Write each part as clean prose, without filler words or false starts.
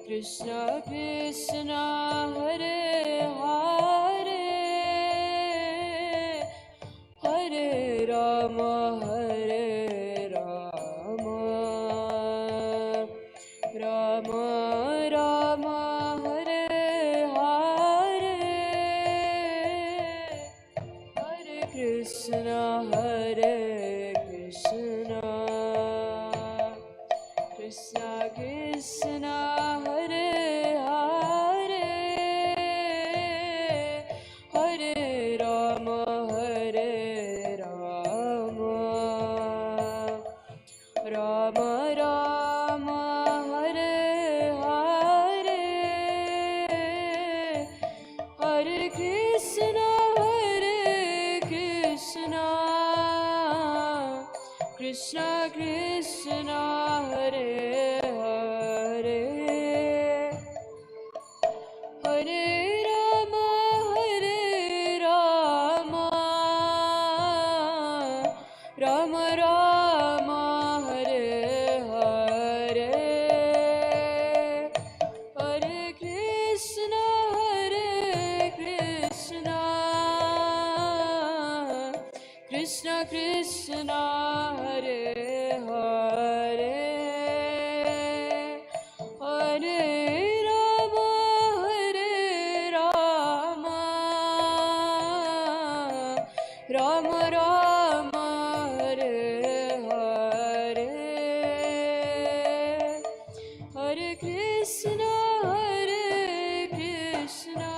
Krishna Krishna Hare Hare Hare Rama Hare Rama Rama Rama Hare Hare Hare Krishna Hare Krishna Krishna Krishna Hare Hare Hare Rama Hare Rama Rama Rama Hare Hare Hare Krishna Hare Krishna Krishna Krishna Hare Hare Hare Rama Hare Rama Rama Rama Hare Hare Hare Krishna Hare Krishna Krishna Krishna Hare Hare Hare Rama Hare Rama Rama Rama Hare Hare Hare Krishna Hare Krishna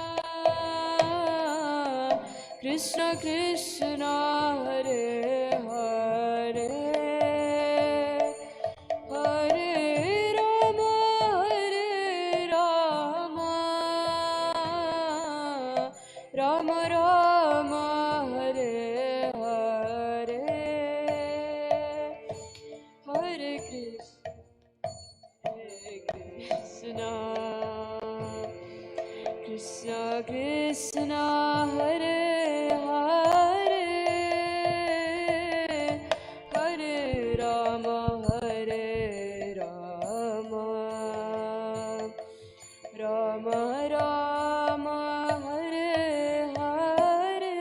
Krishna Krishna Hare Hare Hare Rama Hare Rama Rama Rama Hare Hare Hare Krishna Krishna Krishna Hare Hare Hare Rama Hare Rama Rama Rama Hare Hare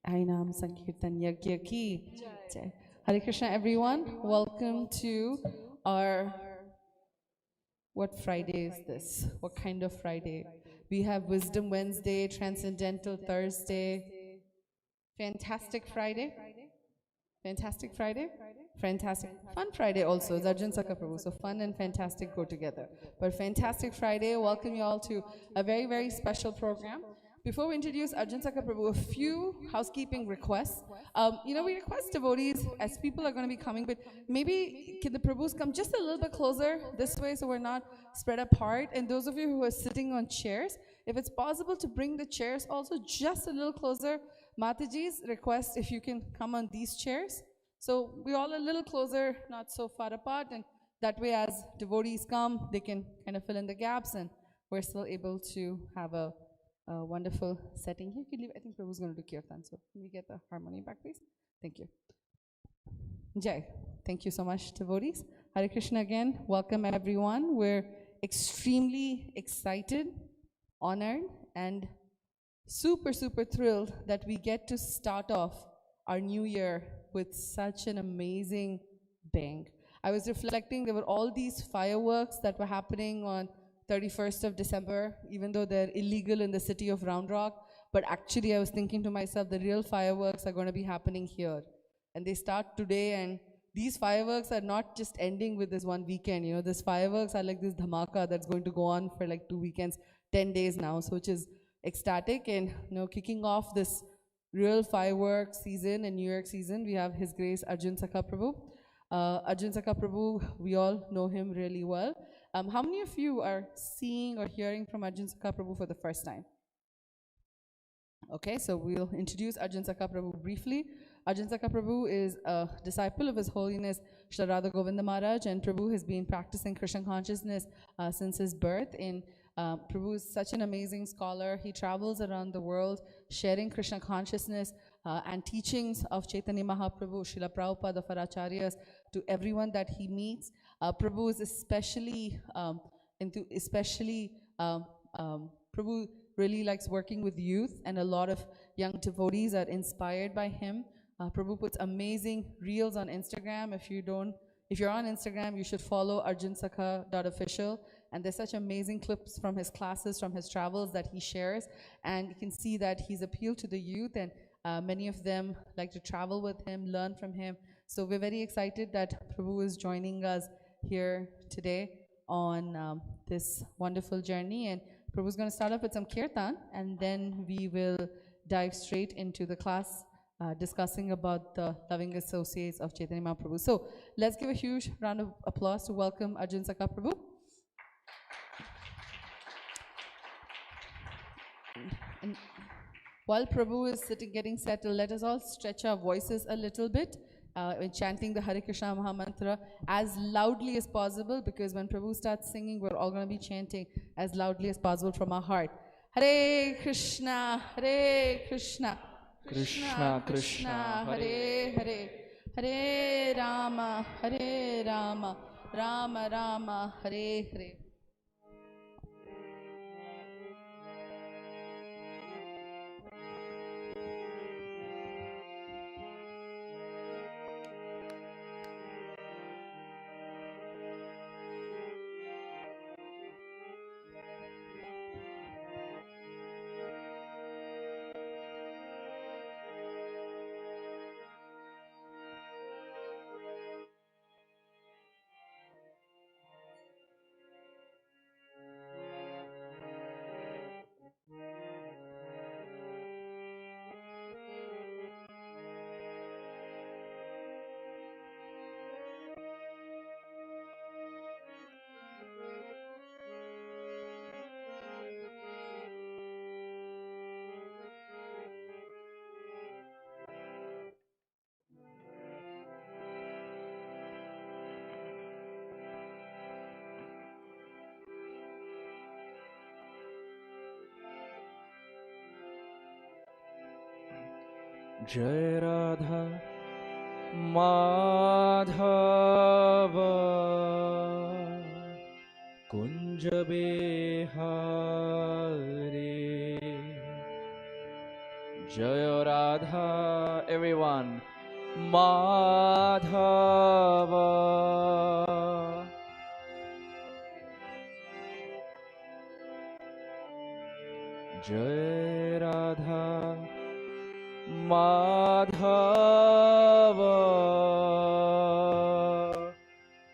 Ainam Sankirtan Yagya Ki Jai. Hare Krishna, everyone. Welcome to our, what Friday is this? What kind of Friday? We have Wisdom Wednesday, Transcendental Thursday, Fantastic Friday. Fantastic Friday? Fantastic. Fun Friday also. It's Arjun Sakha Prabhu. So fun and fantastic go together. But Fantastic Friday, welcome you all to a very, very special program. Before we introduce Arjun Sakha Prabhu, a few housekeeping requests. We request devotees, as people are going to be coming, but maybe can the Prabhus come just a little bit closer this way so we're not spread apart. And those of you who are sitting on chairs, if it's possible to bring the chairs also just a little closer. Mataji's request if you can come on these chairs. So we're all a little closer, not so far apart, and that way as devotees come, they can kind of fill in the gaps and we're still able to have a wonderful setting here. You can leave. I think Prabhu's going to do kirtan, so can we get the harmony back, please? Thank you. Jai. Thank you so much, devotees. Hare Krishna again. Welcome, everyone. We're extremely excited, honored, and super, super thrilled that we get to start off our new year with such an amazing bang. I was reflecting, there were all these fireworks that were happening on 31st of December, even though they're illegal in the city of Round Rock. But actually, I was thinking to myself, the real fireworks are going to be happening here. And they start today, and these fireworks are not just ending with this one weekend. You know, these fireworks are like this dhamaka that's going to go on for like 2 weekends, 10 days now, so which is ecstatic. And kicking off this real fireworks season and New York season, we have His Grace Arjun Sakha Prabhu. Arjun Sakha Prabhu, we all know him really well. How many of you are seeing or hearing from Arjun Sakha Prabhu for the first time? Okay, so we'll introduce Arjun Sakha Prabhu briefly. Arjun Sakha Prabhu is a disciple of His Holiness Shri Radha Govinda Maharaj, and Prabhu has been practicing Krishna consciousness since his birth. Prabhu is such an amazing scholar. He travels around the world sharing Krishna consciousness and teachings of Chaitanya Mahaprabhu, Srila Prabhupada, of our acharyas, to everyone that he meets. Prabhu is especially Prabhu really likes working with youth, and a lot of young devotees are inspired by him. Prabhu puts amazing reels on Instagram. If you're on Instagram, you should follow arjunsakha.official. And there's such amazing clips from his classes, from his travels that he shares. And you can see that he's appealed to the youth, and many of them like to travel with him, learn from him. So we're very excited that Prabhu is joining us here today on this wonderful journey. And Prabhu's going to start off with some kirtan, and then we will dive straight into the class discussing about the loving associates of Chaitanya Mahaprabhu. So let's give a huge round of applause to welcome Arjun Sakha Prabhu. And while Prabhu is sitting getting settled, let us all stretch our voices a little bit in chanting the Hare Krishna Maha Mantra as loudly as possible, because when Prabhu starts singing, we're all going to be chanting as loudly as possible from our heart. Hare Krishna, Hare Krishna, Krishna Krishna, Hare Hare, Hare Rama, Rama Rama, Hare Hare. Jai Radha Madhava Kunja Bihari. Jai Radha, everyone. Madhava. Jai Radha Madhava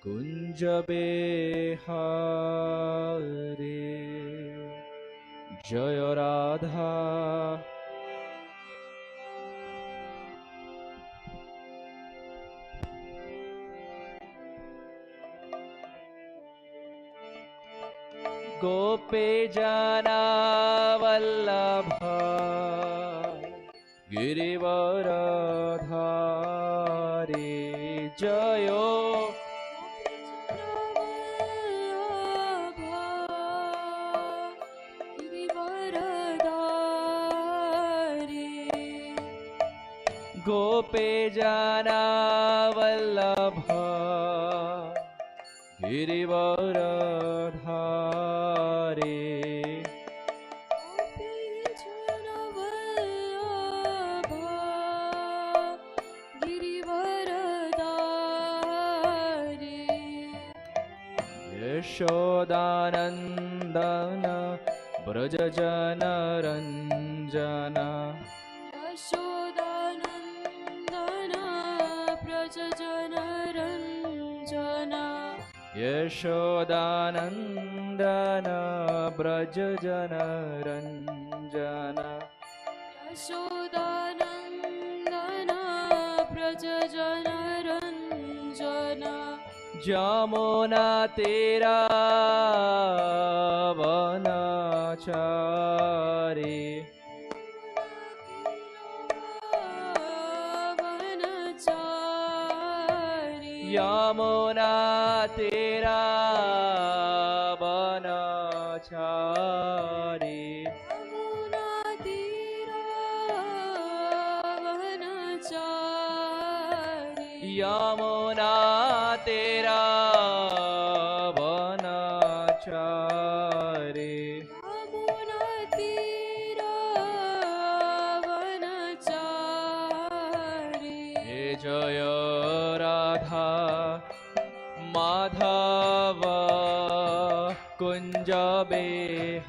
Kunja Bihari. Jaya Radha. Gope Jana Vallabha Girivaradhari. Jayo Gope Jana Vallabha Girivaradhari. Yashodanandana Brajajana Ranjana. Yashodanandana Brajajana Ranjana. Yashodanandana Brajajana Ranjana. Jamuna Tera Vanachari. Yamuna Tera Vanachari. Yamuna तेरा वनचारी यमुना तीरा वनचारी हे जय राधा माधव कुंज बिहारी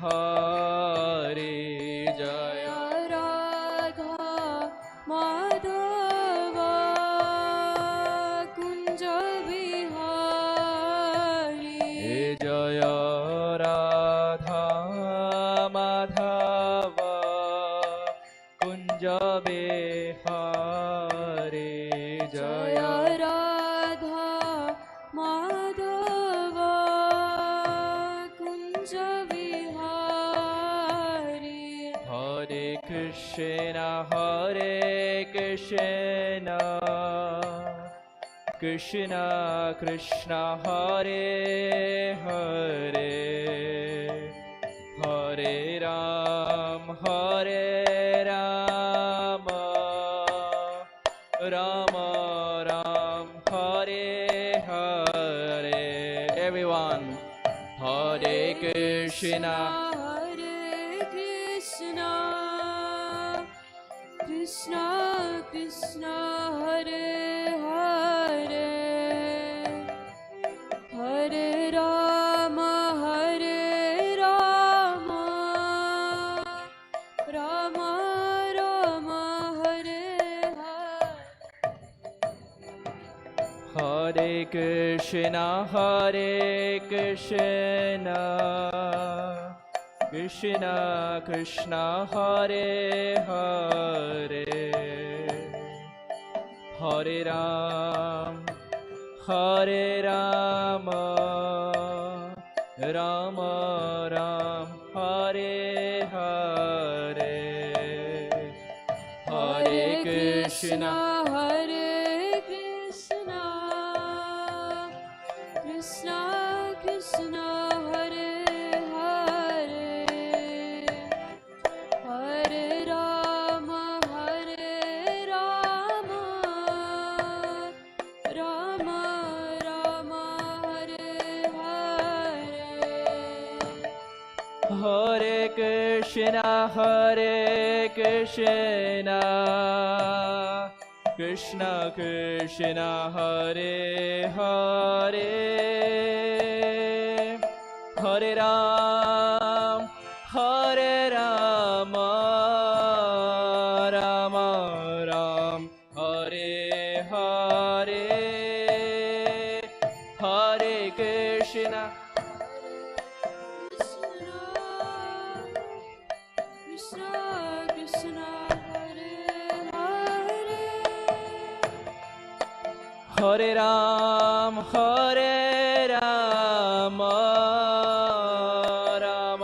जय राधा माधव कुंज बिहारी हे जय राधा माधव कुंज बिहारी जय राधा माधव कुंज बिहारी हरे Krishna Krishna Krishna Hare Hare Hare Ram Ram Ram Hare Hare everyone Hare Krishna Krishna Krishna Hare Hare Hare Rama Rama Rama Hare Hare Hare Krishna Krishna Krishna Hare Hare Hare Ram Ram Ram Hare Hare Hare Krishna Krishna Krishna Hare Hare Hare Rama Rama Rama Hare Hare Hare Krishna Krishna Krishna Hare Hare Hare Ram Rama Ram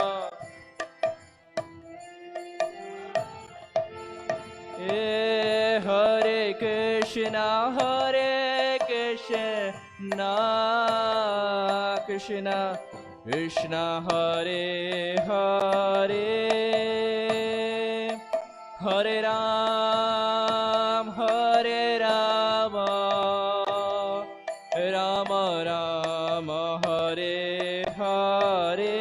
Hare Hare Hare Krishna Krishna Krishna Hare Hare Hare Ram Rama Hare Krishna Krishna Krishna Hare Hare Hare Ram Rama Rama Hare Hare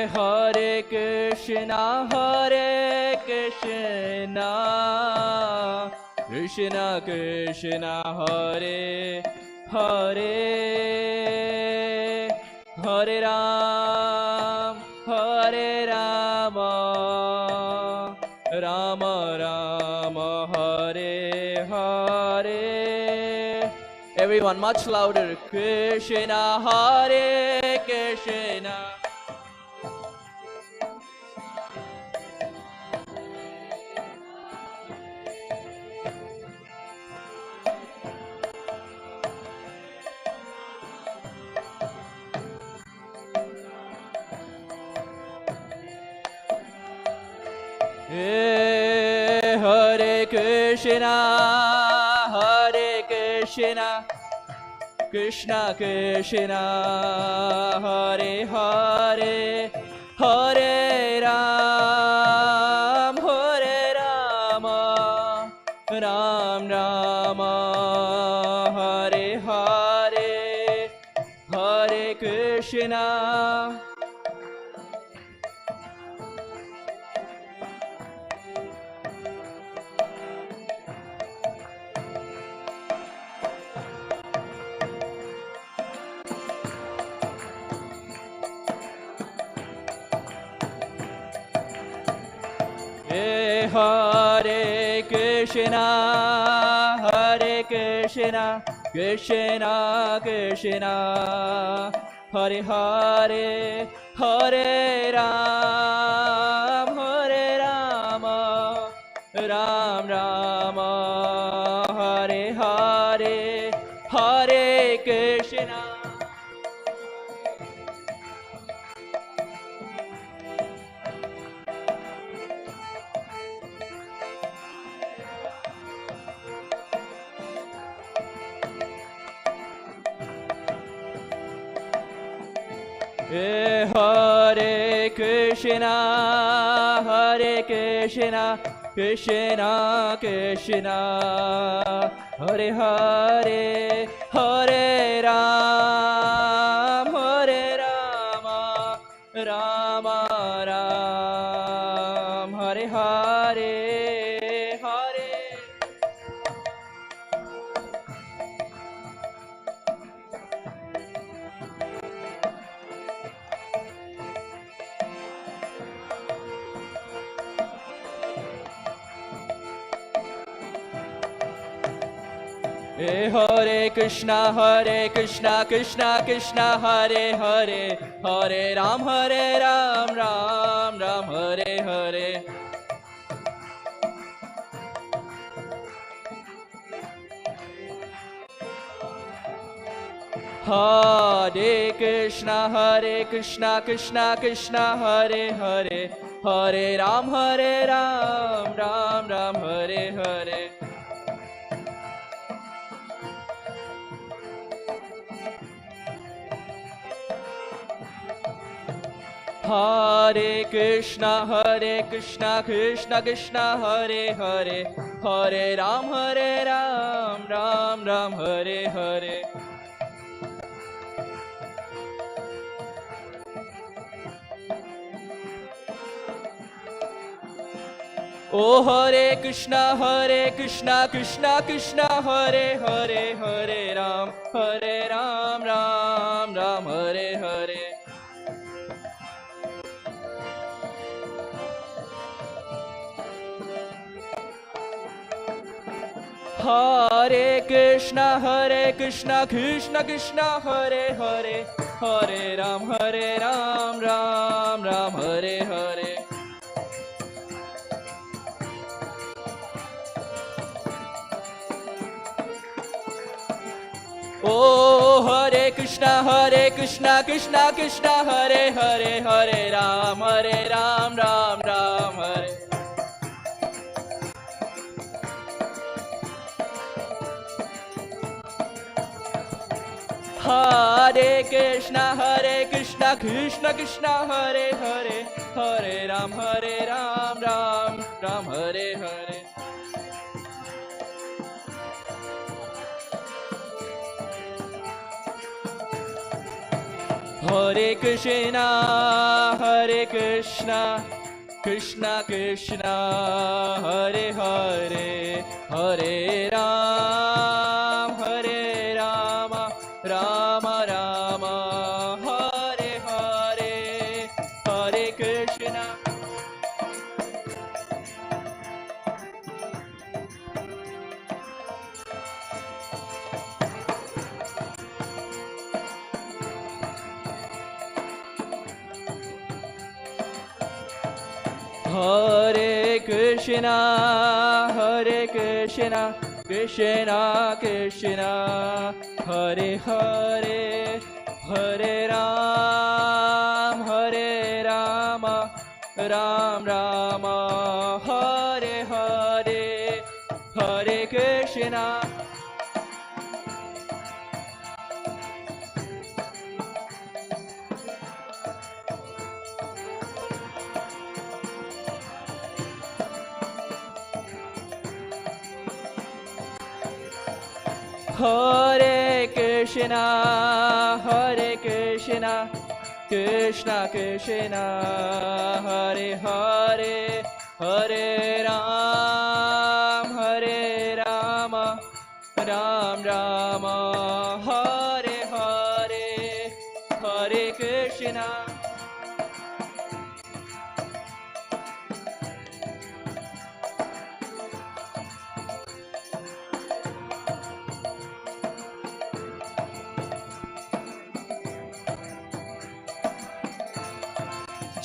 Hare Krishna Hare Krishna Krishna Krishna Hare Hare Hare Ram Rama Rama Hare Hare Everyone much louder Krishna Hare Krishna Hare Krishna, Krishna Krishna, Hare Hare, Hare Ram, Ram Rama, Hare Hare, Hare Krishna. Hare Krishna, Krishna Krishna, Hare Hare, Hare Ram, Ram Rama, Hare Hare, Hare Krishna. Hare Krishna, Krishna Krishna, Hare Hare, Hare Ram, Rama Ram, Hare Hare, Hare. Hare Krishna, Krishna Krishna, Hare Hare, Hare Ram, Ram Ram, Hare Hare. Hare Krishna, Krishna Krishna, Hare Hare, Hare Ram, Ram Ram, Hare Hare. Hare Krishna, Krishna Krishna, Hare Hare, Hare Ram, Ram Ram, Hare Hare. Oh Hare Krishna, Krishna Krishna, Hare Hare, Hare Ram, Ram Ram, Hare Hare. Hare Krishna, Krishna Krishna, Hare Hare, Hare Ram, Ram Ram, Hare Hare. Oh Hare Krishna, Krishna Krishna, Hare Hare, Hare Ram, Ram Ram, Hare. Hare Krishna, Krishna Krishna, Hare Hare, Hare Ram, Ram Ram, Hare Hare. Hare Krishna, Krishna Krishna, Hare Hare, Hare Ram, Rama Rama, Hare Hare, Hare Krishna. Hare Krishna, Krishna Krishna, Hare Hare, Hare Ram, Ram Rama, Hare Hare, Hare Krishna. Hare Krishna, Hare Krishna, Krishna Krishna, Hare Hare, Hare Rama, Ram Rama, Hare Hare, Hare Krishna.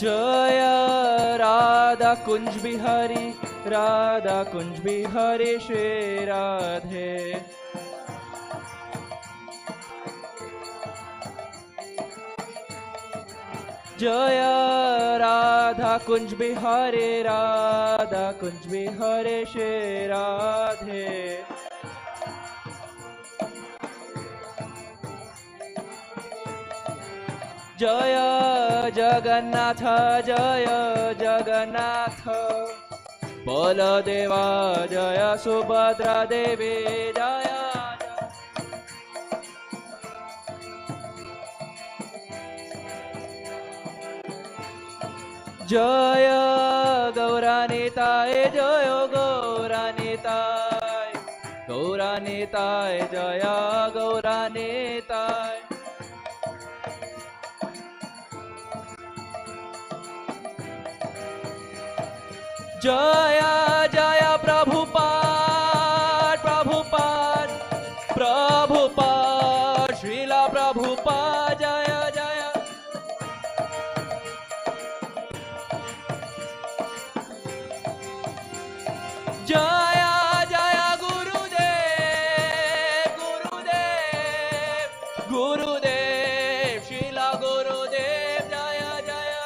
Jaya Radha Kunj Bihari, Radha Kunj Bihari Shri Radhe. Jaya Radha Kunj Bihari, Radha Kunj Bihari Shri Radhe. Jaya Jagannatha, Jaya Jagannatha, Baladeva, Jaya Subhadra Devi, Jaya. Jaya Gauranitai, Jaya Gauranitai, Gauranitai, Jaya Gauranitai. Jaya Jaya Prabhupada, Prabhupada, Prabhupada, Srila Prabhupada, Jaya Jaya. Jaya Jaya Gurudev, Gurudev, Gurudev, Srila Gurudev, Jaya Jaya.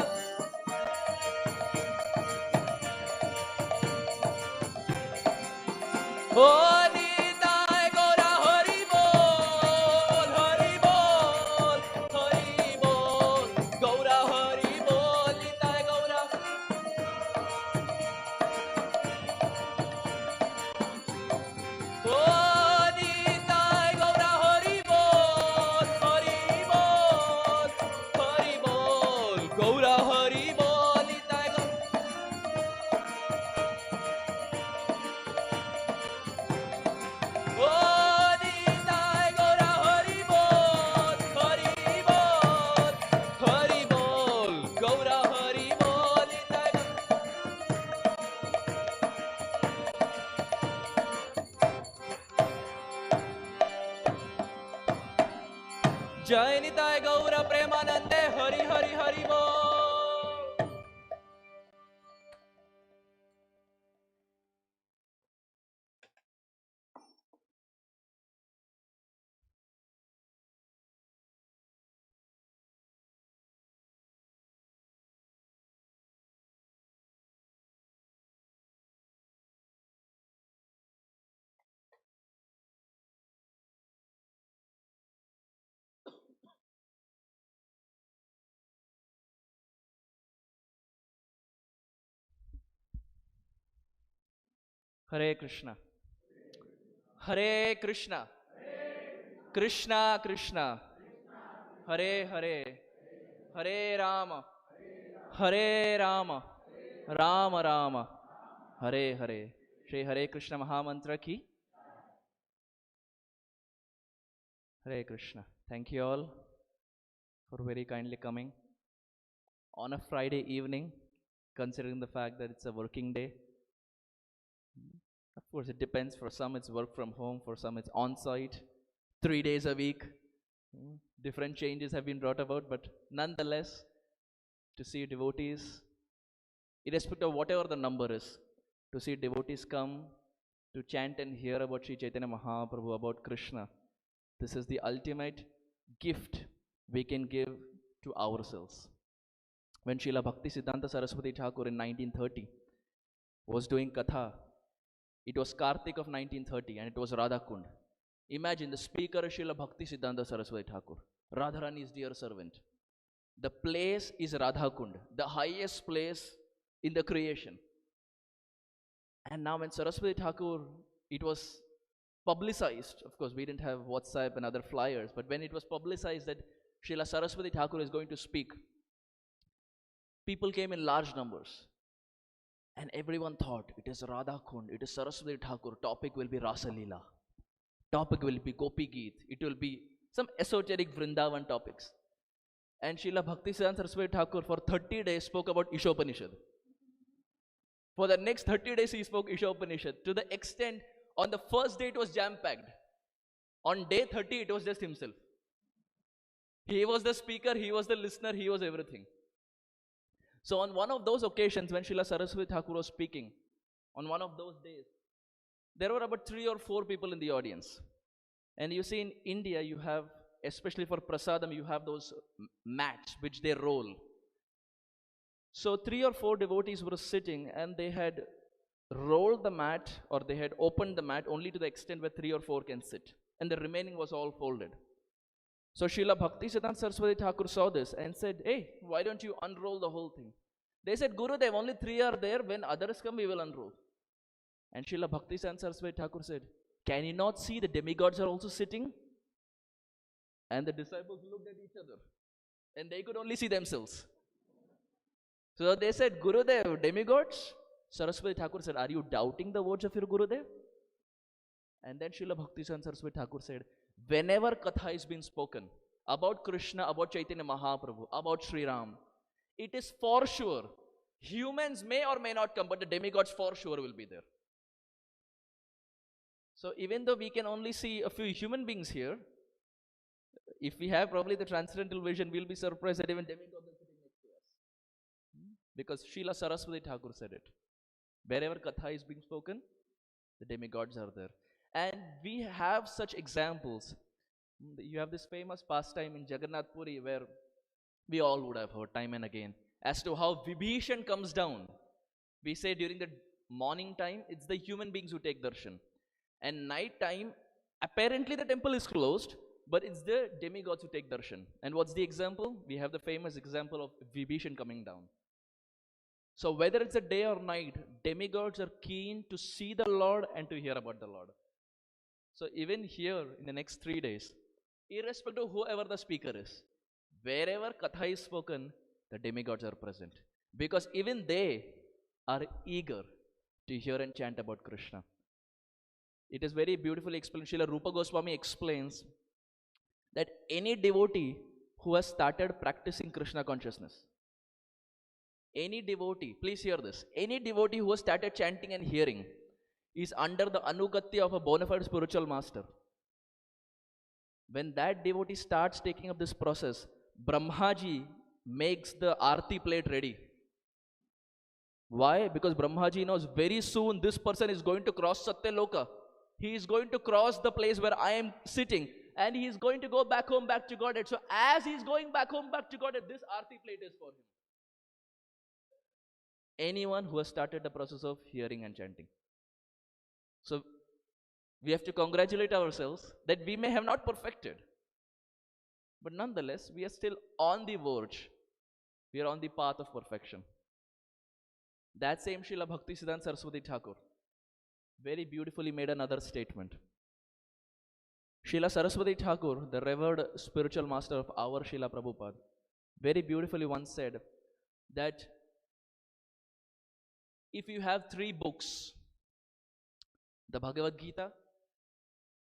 Oh Nitai Gaura Hari Bol, Hari Bol, Hari Bol, Gaura Hari Bol, Nitai Gaura. Oh Nitai Gaura Hari Bol, Hari Bol, Hari Bol, Gaura Hari Bol, Nitai Gaura. Oh Nitai Gaura Hari Bol, Hari Bol, Hari Bol, Gaura Hari Bol, Nitai Gaura. Jai Nitai Gaura Premanande, Hari Hari Hari Bol. Hare Krishna, Hare Krishna, Krishna Krishna, Hare Hare, Hare Rama, Hare Rama, Rama Rama, Hare Hare. Shri Hare Krishna Mahamantra ki. Hare Krishna. Thank you all for very kindly coming on a Friday evening, considering the fact that it's a working day. Of course, it depends. For some, it's work from home. For some, it's on-site, 3 days a week. Different changes have been brought about, but nonetheless, to see devotees, irrespective of whatever the number is, to see devotees come to chant and hear about Sri Chaitanya Mahaprabhu, about Krishna, this is the ultimate gift we can give to ourselves. when Srila Bhakti Siddhanta Saraswati Thakur in 1930 was doing Katha. It was Kartik of 1930 and it was Radha Kund. Imagine the speaker is Srila Bhakti Siddhanta Saraswati Thakur, Radharani's dear servant. The place is Radha Kund, the highest place in the creation. And now when Saraswati Thakur, it was publicized, of course we didn't have WhatsApp and other flyers, but when it was publicized that Srila Saraswati Thakur is going to speak, people came in large numbers. And everyone thought, it is Radha Kund, it is Saraswati Thakur, topic will be Rasa Leela, topic will be Gopi Geet, it will be some esoteric Vrindavan topics. And Srila Bhaktisiddhanta Saraswati Thakur for 30 days spoke about Ishopanishad. For the next 30 days he spoke Ishopanishad, to the extent on the first day it was jam-packed. On day 30 it was just himself. He was the speaker, he was the listener, he was everything. So on one of those occasions when Srila Saraswati Thakur was speaking, on one of those days, there were about 3 or 4 people in the audience. And you see in India you have, especially for prasadam, you have those mats which they roll. So 3 or 4 devotees were sitting and they had rolled the mat, or they had opened the mat only to the extent where 3 or 4 can sit. And the remaining was all folded. So Srila Bhakti Siddhanta Saraswati Thakur saw this and said, hey, why don't you unroll the whole thing? They said, Gurudev, only 3 are there. When others come, we will unroll. And Srila Bhakti Siddhanta Saraswati Thakur said, can you not see the demigods are also sitting? And the disciples looked at each other and they could only see themselves. So they said, Gurudev, demigods? Saraswati Thakur said, are you doubting the words of your Gurudev? And then Srila Bhakti Siddhanta Saraswati Thakur said, whenever Katha is being spoken about Krishna, about Chaitanya Mahaprabhu, about Sri Ram, it is for sure. Humans may or may not come, but the demigods for sure will be there. So even though we can only see a few human beings here, if we have probably the transcendental vision, we'll be surprised that even demigods are sitting next to us. Because Srila Saraswati Thakur said it. Wherever Katha is being spoken, the demigods are there. And we have such examples. You have this famous pastime in Jagannath Puri where we all would have heard time and again as to how Vibhishan comes down. We say during the morning time, it's the human beings who take darshan. And night time, apparently the temple is closed, but it's the demigods who take darshan. And what's the example? We have the famous example of Vibhishan coming down. So whether it's a day or night, demigods are keen to see the Lord and to hear about the Lord. So even here in the next 3 days, irrespective of whoever the speaker is, wherever Katha is spoken, the demigods are present. Because even they are eager to hear and chant about Krishna. It is very beautifully explained. Srila Rupa Goswami explains that any devotee who has started practicing Krishna consciousness, any devotee, please hear this, any devotee who has started chanting and hearing is under the anugatya of a bona fide spiritual master. When that devotee starts taking up this process, Brahmaji makes the arti plate ready. Why? Because Brahmaji knows very soon this person is going to cross Satya Loka. He is going to cross the place where I am sitting and he is going to go back home, back to Godhead. So as he is going back home, back to Godhead, this arti plate is for him. Anyone who has started the process of hearing and chanting. So we have to congratulate ourselves that we may have not perfected, but nonetheless we are still on the verge. We are on the path of perfection. That same Srila Bhakti Siddhanta Saraswati Thakur very beautifully made another statement. Srila Saraswati Thakur, the revered spiritual master of our Srila Prabhupada, very beautifully once said that if you have 3 books, the Bhagavad Gita,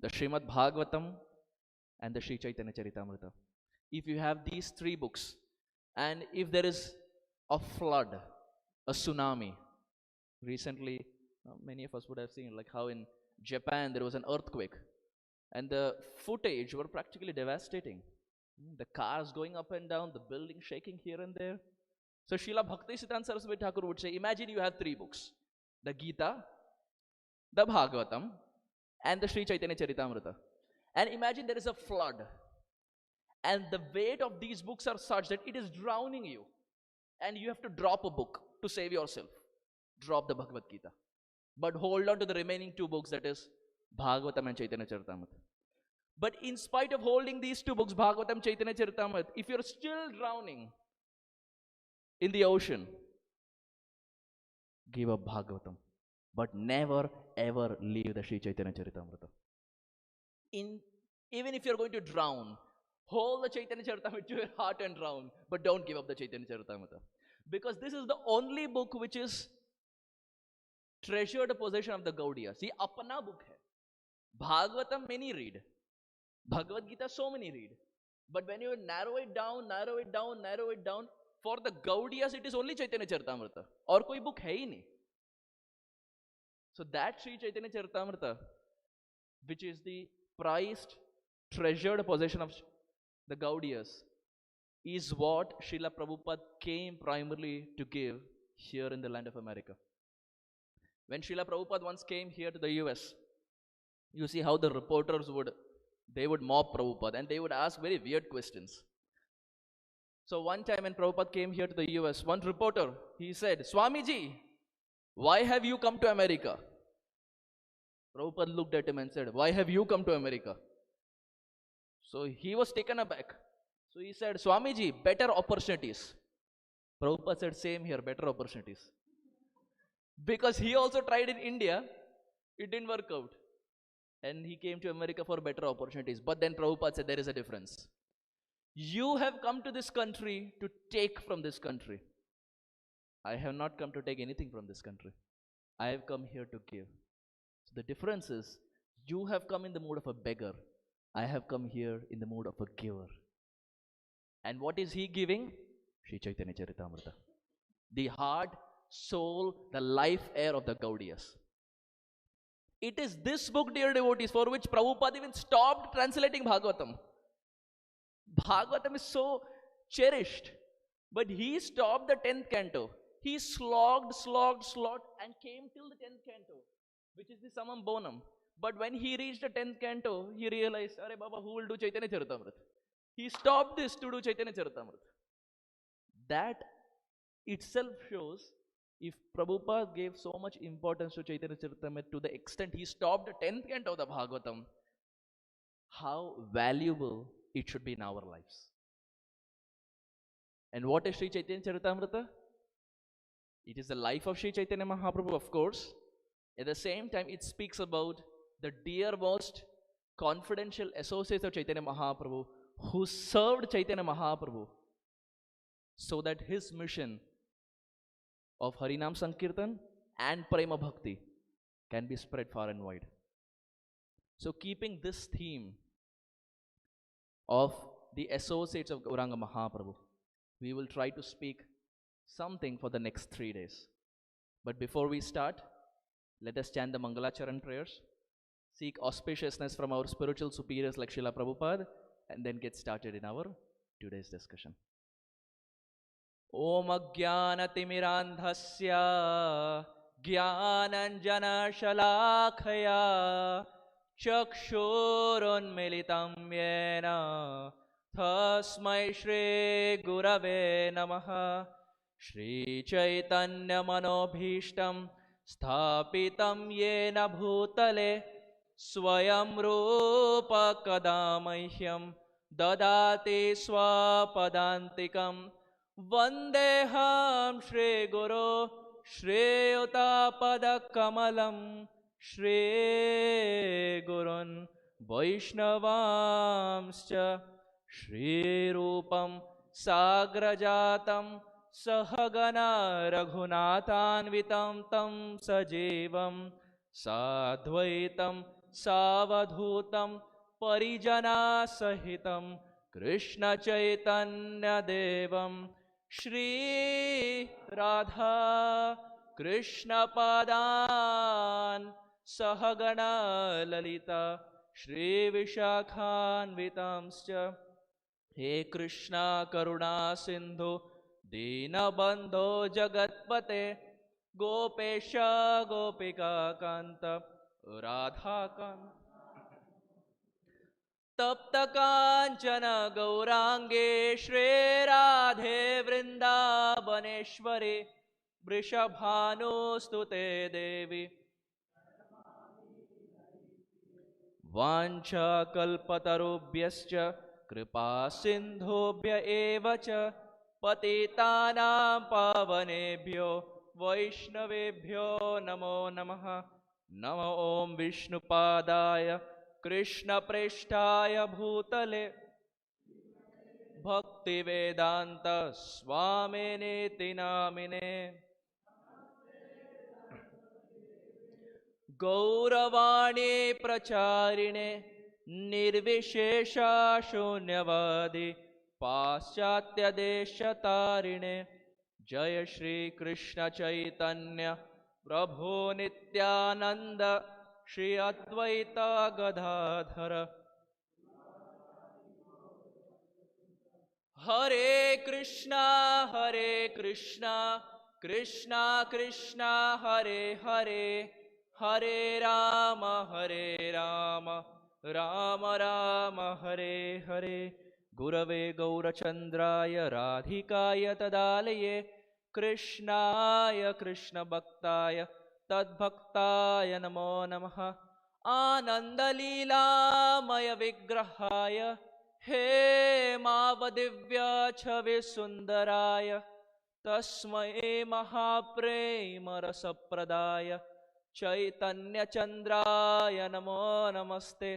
the Srimad Bhagavatam, and the Sri Chaitanya Charitamrita. If you have these 3 books, and if there is a flood, a tsunami, recently, many of us would have seen like how in Japan there was an earthquake, and the footage were practically devastating. The cars going up and down, the building shaking here and there. So Srila Bhakti Siddhanta Saraswati Thakur would say, imagine you have 3 books, the Gita, the Bhagavatam, and the Sri Chaitanya Charitamrita. And imagine there is a flood. And the weight of these books are such that it is drowning you. and you have to drop a book to save yourself. Drop the Bhagavad Gita. But hold on to the remaining two books, that is Bhagavatam and Chaitanya Charitamrita. But in spite of holding these two books, Bhagavatam, Chaitanya Charitamrita, if you're still drowning in the ocean, give up Bhagavatam. But never ever leave the Sri Chaitanya Charitamrita. Even if you're going to drown, hold the Chaitanya Charitamrita to your heart and drown, but don't give up the Chaitanya Charitamrita. Because this is the only book which is treasured possession of the Gaudiyas. ये अपना book है. Bhagavatam many read. Bhagavad Gita so many read. But when you narrow it down, for the Gaudiyas it is only Chaitanya Charitamrita. और कोई book है ही नहीं. So that Sri Chaitanya Charitamrita, which is the prized, treasured possession of the Gaudiyas, is what Srila Prabhupada came primarily to give here in the land of America. When Srila Prabhupada once came here to the US, you see how the reporters would mob Prabhupada and they would ask very weird questions. So one time when Prabhupada came here to the US, one reporter, he said, "Swamiji, why have you come to America?" Prabhupada looked at him and said, "Why have you come to America?" So he was taken aback. So he said, "Swamiji, better opportunities." Prabhupada said, "Same here, better opportunities." Because he also tried in India, it didn't work out. And he came to America for better opportunities. But then Prabhupada said, there is a difference. You have come to this country to take from this country. I have not come to take anything from this country. I have come here to give. So the difference is, you have come in the mood of a beggar. I have come here in the mood of a giver. And what is he giving? Sri Chaitanya Charitamrita. The heart, soul, the life air of the Gaudiyas. It is this book, dear devotees, for which Prabhupada even stopped translating Bhagavatam. Bhagavatam is so cherished. But he stopped the 10th canto. He slogged and came till the 10th canto, which is the summum bonum. But when he reached the 10th canto, he realized, "Arey Baba, who will do Chaitanya Charitamrita?" He stopped this to do Chaitanya Charitamrita. That itself shows, if Prabhupada gave so much importance to Chaitanya Charitamrita to the extent he stopped the 10th canto of the Bhagavatam, how valuable it should be in our lives. And what is Sri Chaitanya Charitamrita? It is the life of Sri Chaitanya Mahaprabhu, of course. At the same time, it speaks about the dearmost confidential associates of Chaitanya Mahaprabhu who served Chaitanya Mahaprabhu so that his mission of Harinam Sankirtan and Prema Bhakti can be spread far and wide. So keeping this theme of the associates of Gauranga Mahaprabhu, we will try to speak something for the next 3 days. But before we start, let us chant the Mangalacharan prayers, seek auspiciousness from our spiritual superiors like Srila Prabhupada, and then get started in our today's discussion. Om Ajnanatimirandhasya Jnananjana Shalakaya Chakshurunmilitam Yena Tasmai Shri Gurave Namaha Shri Chaitanya Manobhishtam Sthapitam Yena Bhutale Swayam Rupa Kadamahyam Dadati Swapadantikam Vandeham Shri Guru Shri Utapada Kamalam Shri Gurun Vaishnavamscha Shri Rupam Sagrajatam Sahagana Raghunathanvitam Tam Sajivam Sadvaitam Savadhutam Parijana Sahitam Krishna Chaitanya Devam Shri Radha Krishna Padan Sahagana Lalita Shri Vishakhanvitamscha He Krishna Karuna Sindhu Dina Bandho Jagatpate Gopesha Gopika Kanta Radha Kanta Tapta Kanchana Gaurange Shri Radhe Vrindavaneshwari Bhuvaneshwari वृषभानुस्तु ते देवी वाञ्छाकल्पतरुभ्यश्च कृपा सिन्धुभ्य एव च पतितानां पावनेभ्यो वैष्णवेभ्यो नमो नमः। नमो ॐ विष्णुपादाय कृष्णप्रेष्ठाय भूतले भक्तिवेदान्त स्वामिनेति नामिने गौरवाणी प्रचारिणे निर्विशेषा शून्यवादी पाश्चात्यदेशतारिणे जय श्री कृष्ण चैतन्य प्रभु नित्यानंद श्री अद्वैत गदाधर हरे कृष्णा कृष्णा कृष्णा हरे हरे हरे राम राम राम हरे हरे गुरवे गौरचन्द्राय राधिकाय तदालये कृष्णाय कृष्णभक्ताय तद्भक्ताय नमो नमः। आनन्दलीलामय विग्रहाय हे मावदिव्यछविसुन्दराय तस्मै महाप्रेमरसप्रदाय चैतन्यचन्द्राय नमो नमस्ते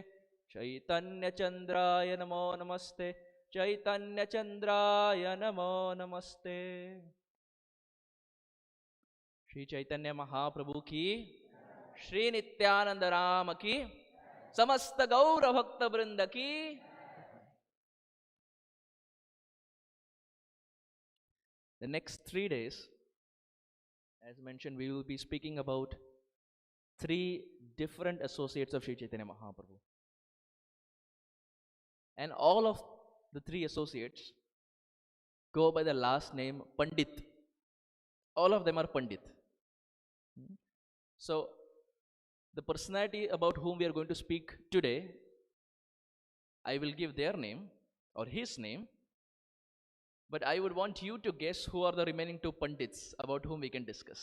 चैतन्यचन्द्राय नमो नमस्ते चैतन्यचन्द्राय नमो नमस्ते। श्री चैतन्य महाप्रभु की, श्री नित्यानंद राम की, समस्त गौर भक्त वृंद की। The next 3 days, as mentioned, we will be speaking about 3 different associates of Sri Chaitanya Mahaprabhu. And all of the 3 associates go by the last name Pandit. All of them are Pandit. So, the personality about whom we are going to speak today, I will give their name or his name, but I would want you to guess who are the remaining 2 Pandits about whom we can discuss.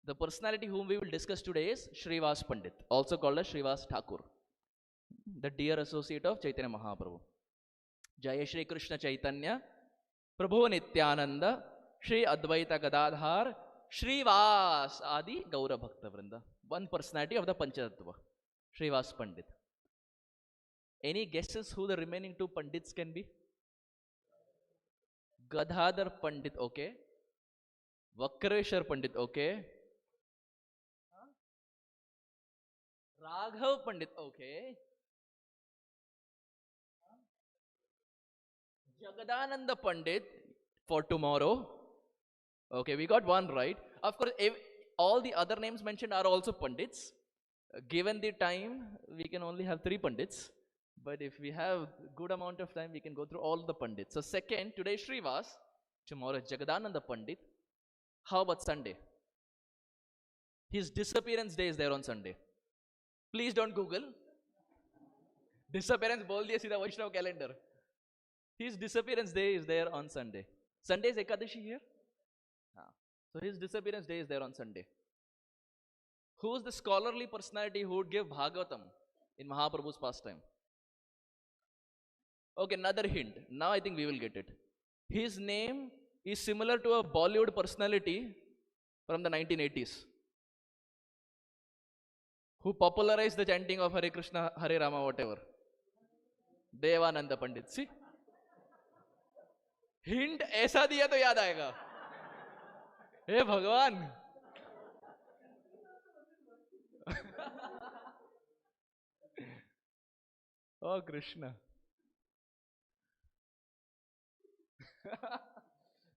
The personality whom we will discuss today is Srivas Pandit, also called as Srivas Thakur, the dear associate of Chaitanya Mahaprabhu. Jaya Shri Krishna Chaitanya Prabhu Nityananda Shri Advaita Gadadhar Srivas Adi Gaura Bhakta Vrinda. One personality of the Panchatattva, Srivas Pandit. Any guesses who the remaining 2 Pandits can be? Gadadhar Pandit, okay. Vakreshwar Pandit, okay. Raghav Pandit, okay. Jagadananda Pandit for tomorrow. Okay, we got one right. Of course, all the other names mentioned are also Pandits. Given the time, we can only have 3 Pandits. But if we have good amount of time, we can go through all the Pandits. So second, today is Srivas. Tomorrow is Jagadananda Pandit. How about Sunday? His disappearance day is there on Sunday. Please don't Google. Disappearance bol diya sida Vaishnav calendar. His disappearance day is there on Sunday. Sunday is Ekadashi here. So his disappearance day is there on Sunday. Who is the scholarly personality who would give Bhagavatam in Mahaprabhu's pastime? Okay, another hint. Now I think we will get it. His name is similar to a Bollywood personality from the 1980s who popularized the chanting of Hare Krishna, Hare Rama, whatever. Devananda Pandit. See? Hint ऐसा दिया तो याद आएगा. हे भगवान. Oh Krishna.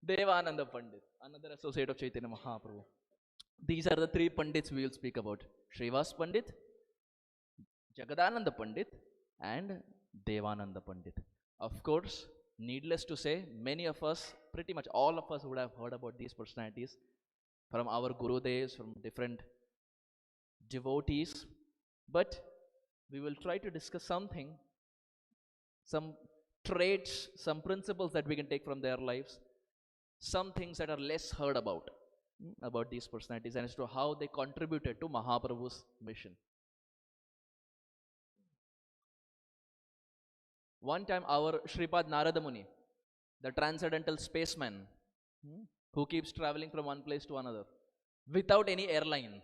Devananda Pandit, another associate of Chaitanya Mahaprabhu. These are the 3 Pandits we will speak about. Srivas Pandit, Jagadananda Pandit, and Devananda Pandit. Of course, needless to say, many of us, pretty much all of us would have heard about these personalities from our Guru days, from different devotees. But we will try to discuss something, some traits, some principles that we can take from their lives some things that are less heard about these personalities and as to how they contributed to Mahaprabhu's mission. One time, our Shripad Narada Muni, the transcendental spaceman, who keeps traveling from one place to another without any airline.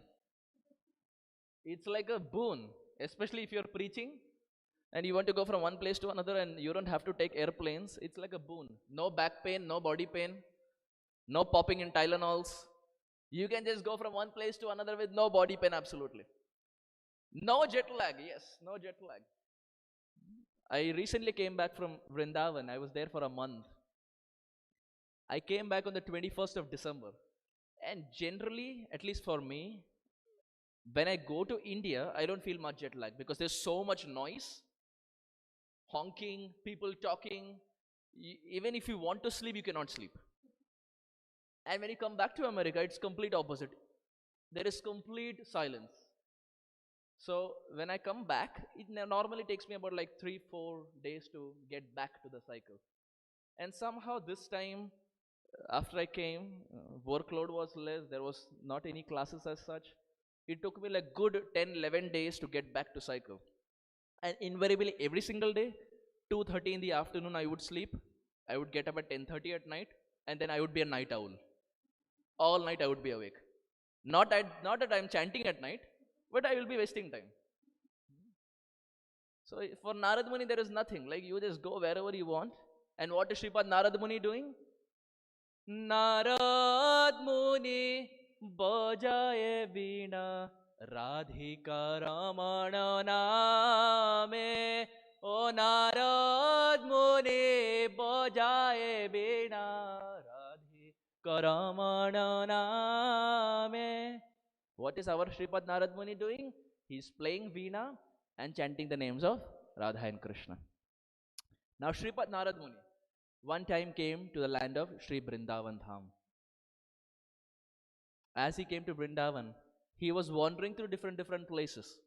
It's like a boon, especially if you're preaching and you want to go from one place to another and you don't have to take airplanes. It's like a boon. No back pain, no body pain, no popping in Tylenols. You can just go from one place to another with no body pain, absolutely. No jet lag, yes, no jet lag. I recently came back from Vrindavan. I was there for a month. I came back on the 21st of December. And generally, at least for me, when I go to India, I don't feel much jet lag because there's so much noise, honking, people talking. Even if you want to sleep, you cannot sleep. And when you come back to America, it's complete opposite. There is complete silence. So when I come back, it normally takes me about like 3-4 days to get back to the cycle. And somehow this time, after I came, workload was less. There was not any classes as such. It took me like good 10-11 days to get back to cycle. And invariably every single day, 2:30 in the afternoon I would sleep. I would get up at 10:30 at night, and then I would be a night owl. All night I would be awake. Not that I'm chanting at night, but I will be wasting time. So for Narad Muni there is nothing. Like you just go wherever you want. And what is Shripad Narad Muni doing? Narad Muni bajaye veena Radhika Ramana Name. O Narad Muni bajaye veena Radhika Ramana Name. What is our Shripad Narad Muni doing? He's playing veena and chanting the names of Radha and Krishna. Now Shripad Narad Muni one time came to the land of Sri Vrindavan Dham. As he came to Vrindavan, he was wandering through different places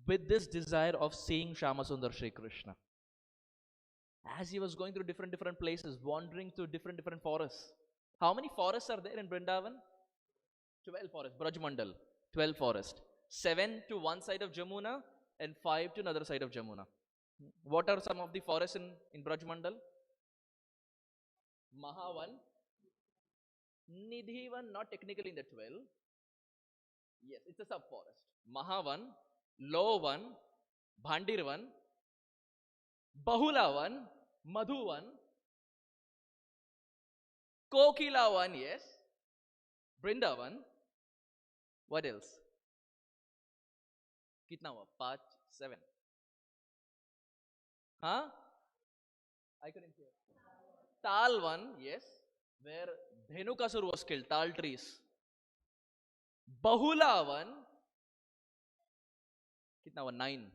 with this desire of seeing Shyamasundar Shri Krishna. As he was going through different places, wandering through different forests. How many forests are there in Vrindavan? 12 forests, Brajmandal, 12 forests. 7 to one side of Jamuna and 5 to another side of Jamuna. What are some of the forests in Brajmandal? Mahavan, Nidhivan, not technically in the 12. Yes, it's a sub-forest. Mahavan, Lovan, Bhandirvan, Bahulavan, Madhuvan, Kokilavan, yes, Brindavan. What else? Kitna hua? 5, 7. Huh? I couldn't hear. Talvan, yes, where Dhenukasur was killed, Tal trees. Bahulavan, kitna hua? 9.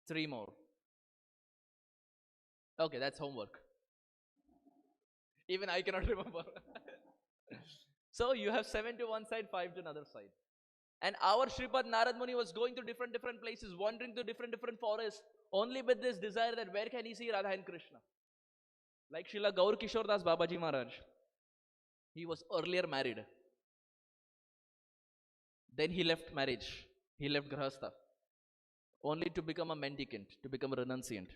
3 more. Okay, that's homework. Even I cannot remember. So you have 7 to one side, 5 to another side. And our Shripad Narad Muni was going to different places, wandering to different forests, only with this desire that where can he see Radha and Krishna? Like Srila Gaur Kishore Das Babaji Maharaj. He was earlier married. Then he left marriage. He left Grahastha. Only to become a mendicant, to become a renunciant.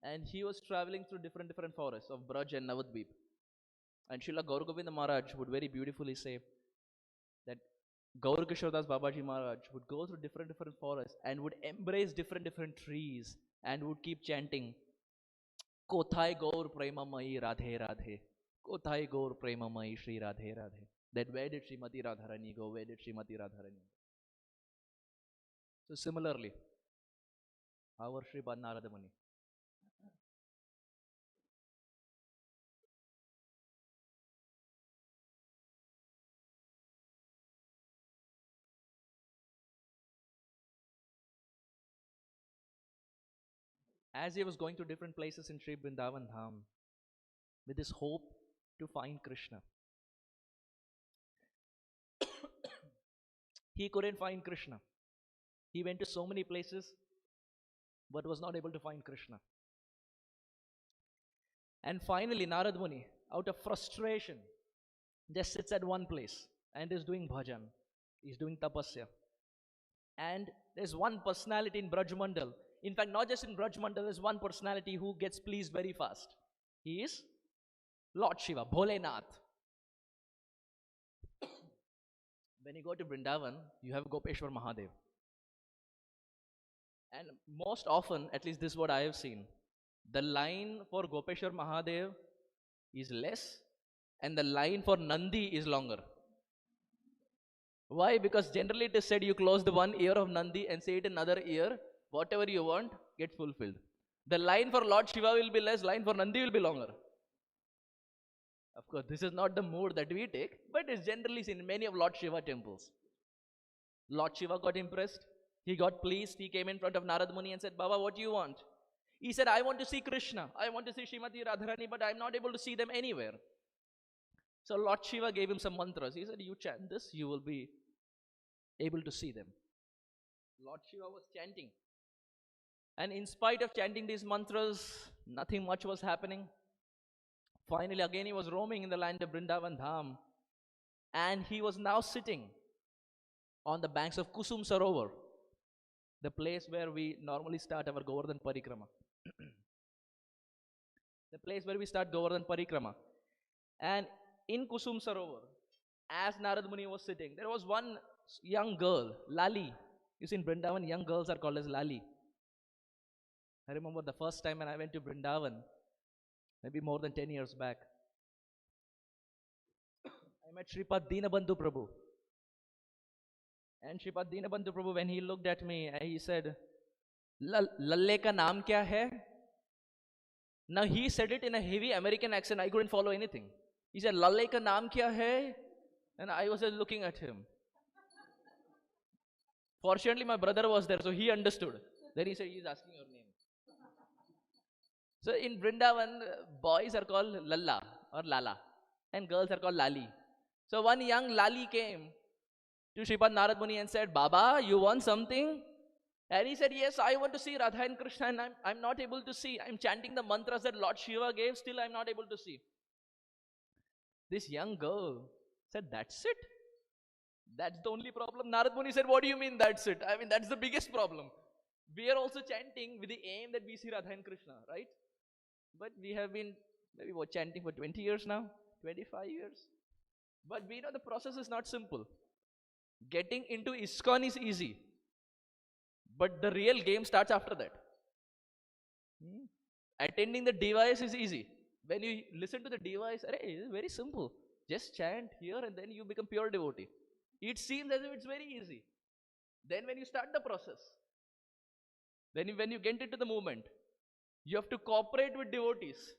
And he was traveling through different forests of Braj and Navadvip. And Srila Gaur Govinda Maharaj would very beautifully say that Gaur Kishore Das Babaji Maharaj would go through different forests and would embrace different trees and would keep chanting, Kothai Gaur Premamai Radhe Radhe, Kothai Gaur Premamai Shri Radhe Radhe. That where did Srimati Radharani go? Where did Srimati Radharani go? So similarly, our Shripad Narada Muni. As he was going to different places in Sri Vrindavan Dham, with this hope to find Krishna, he couldn't find Krishna. He went to so many places, but was not able to find Krishna. And finally, Narad Muni, out of frustration, just sits at one place and is doing bhajan. He's doing tapasya. And there's one personality in Brajmandal. In fact, not just in Brajmandal, there's one personality who gets pleased very fast. He is Lord Shiva, Bholenath. When you go to Vrindavan, you have Gopeshwar Mahadev. And most often, at least this is what I have seen, the line for Gopeshwar Mahadev is less and the line for Nandi is longer. Why? Because generally it is said you close the one ear of Nandi and say it in another ear, whatever you want gets fulfilled. The line for Lord Shiva will be less, line for Nandi will be longer. Of course, this is not the mood that we take, but it's generally seen in many of Lord Shiva temples. Lord Shiva got impressed. He got pleased. He came in front of Narad Muni and said, Baba, what do you want? He said, I want to see Krishna. I want to see Srimati Radharani, but I'm not able to see them anywhere. So Lord Shiva gave him some mantras. He said, you chant this, you will be able to see them. Lord Shiva was chanting. And in spite of chanting these mantras, nothing much was happening. Finally, again, he was roaming in the land of Vrindavan Dham. And he was now sitting on the banks of Kusum Sarovar, the place where we normally start our Govardhan Parikrama. The place where we start Govardhan Parikrama. And in Kusum Sarovar, as Narad Muni was sitting, there was one young girl, Lali. You see, in Vrindavan, young girls are called as Lali. I remember the first time when I went to Vrindavan, maybe more than 10 years back. I met Shripad Dinabandhu Prabhu. And Shripad Dinabandhu Prabhu, when he looked at me, he said, Lalle ka naam kya hai? Now he said it in a heavy American accent. I couldn't follow anything. He said, Lalle ka naam kya hai? And I was just looking at him. Fortunately, my brother was there, so he understood. Then he said, he's asking your name. So in Vrindavan, boys are called Lalla or Lala, and girls are called Lali. So one young Lali came to Shripad Narad Muni and said, Baba, you want something? And he said, yes, I want to see Radha and Krishna, and I'm not able to see. I'm chanting the mantras that Lord Shiva gave, still I'm not able to see. This young girl said, that's it? That's the only problem? Narad Muni said, what do you mean that's it? I mean, that's the biggest problem. We are also chanting with the aim that we see Radha and Krishna, right? But we have been maybe chanting for 20 years now, 25 years. But we know the process is not simple. Getting into ISKCON is easy. But the real game starts after that. Attending the device is easy. When you listen to the device, it is very simple. Just chant here and then you become pure devotee. It seems as if it's very easy. Then when you start the process, then when you get into the movement, you have to cooperate with devotees,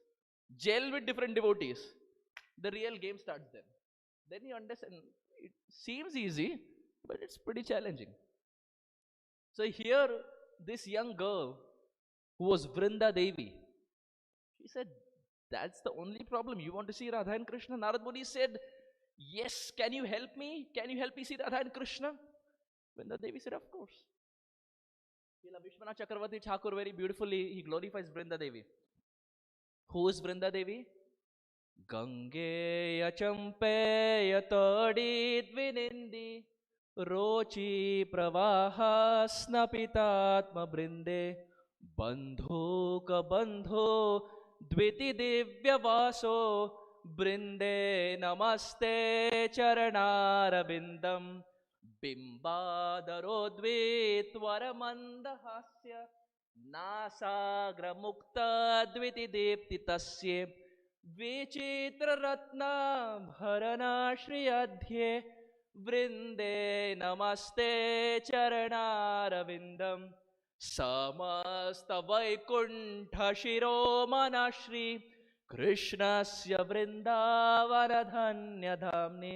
gel with different devotees. The real game starts then. Then you understand, it seems easy, but it's pretty challenging. So here, this young girl, who was Vrinda Devi, she said, that's the only problem. You want to see Radha and Krishna? Narad Muni said, yes, can you help me? Can you help me see Radha and Krishna? Vrinda Devi said, of course. Vishwanath Chakravarti Thakur very beautifully, he glorifies Vrinda Devi. Who is Vrinda Devi? Gange Yachampe Yatadit Vinindi Rochi Pravaha Snapitatma Brinde Bandhuka Bandho Dviti Divya Vaso Brinde Namaste Charanarabindam Bimbadarodvitvaramandahasya Nasagra Mukta Dviti Dipti Tasye Vichitra Ratna Bharana Shriyadhye Vrinde Namaste Charanarabindam Samasta Vaikuntha Shiro Manashri Krishnasya Vrindavana Dhamni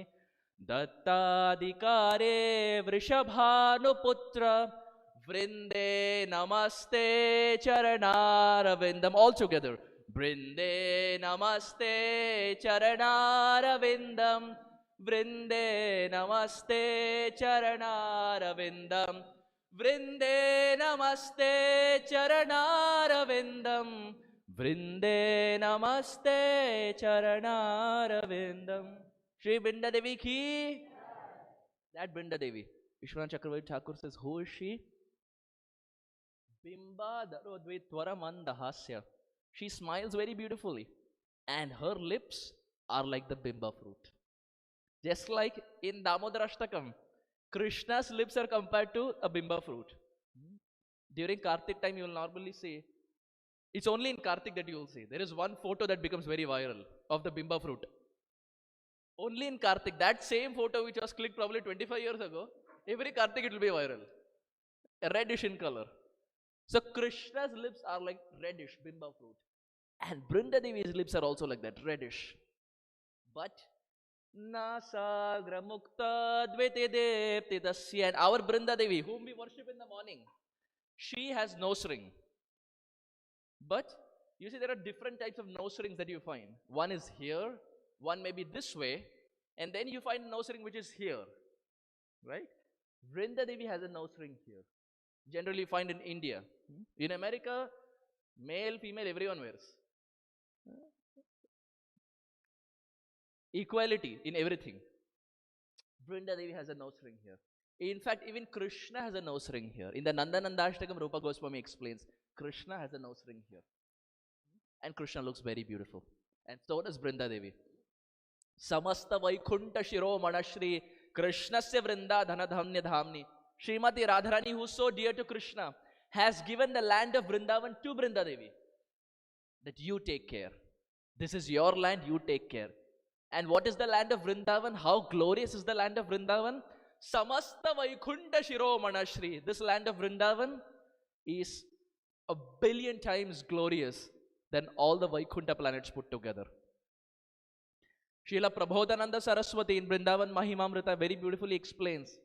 Dattadikare Vrishabhanuputra Vrinde Namaste Charanarabindam. All together. Vrinde Namaste Charanarabindam. Vrinde Namaste Charanarabindam. Vrinde Namaste Charanarabindam. Vrinde namaste charanarvindam. Shri Brinda Devi ki. That Brinda Devi. Vishwanath Chakravarti Thakur says, who is she? Bimba Darodvitvaramandahasya. She smiles very beautifully. And her lips are like the Bimba fruit. Just like in Damodarashtakam, Krishna's lips are compared to a Bimba fruit. During Kartik time, you will normally see, it's only in Kartik that you will see. There is one photo that becomes very viral of the Bimba fruit. Only in Kartik. That same photo which was clicked probably 25 years ago, every Kartik it will be viral. Reddish in color. So Krishna's lips are like reddish, Bimba fruit. And Brinda Devi's lips are also like that, reddish. But Nasagra Mukta Dvete Depti Tasya. And our Brinda Devi, whom we worship in the morning, she has nose ring. But you see, there are different types of nose rings that you find. One is here, one may be this way, and then you find a nose ring which is here. Right? Brinda Devi has a nose ring here. Generally you find in India. In America, male, female, everyone wears. Equality in everything. Brinda Devi has a nose ring here. In fact, even Krishna has a nose ring here. In the Nandanandashtakam, Rupa Goswami explains, Krishna has a nose ring here. And Krishna looks very beautiful. And so does Brinda Devi. Samasta Vaikunta Shiro Manashri Krishnasya Vrinda Dhanadhamnya Dhamni. Srimati Radharani, who is so dear to Krishna, has given the land of Vrindavan to Brinda Devi. That you take care. This is your land, you take care. And what is the land of Vrindavan? How glorious is the land of Vrindavan? Samasta Vaikunta Shiro Manashri. This land of Vrindavan is 1 billion times glorious than all the Vaikunta planets put together. Srila Prabodhananda Saraswati in Vrindavan Mahimamrita very beautifully explains,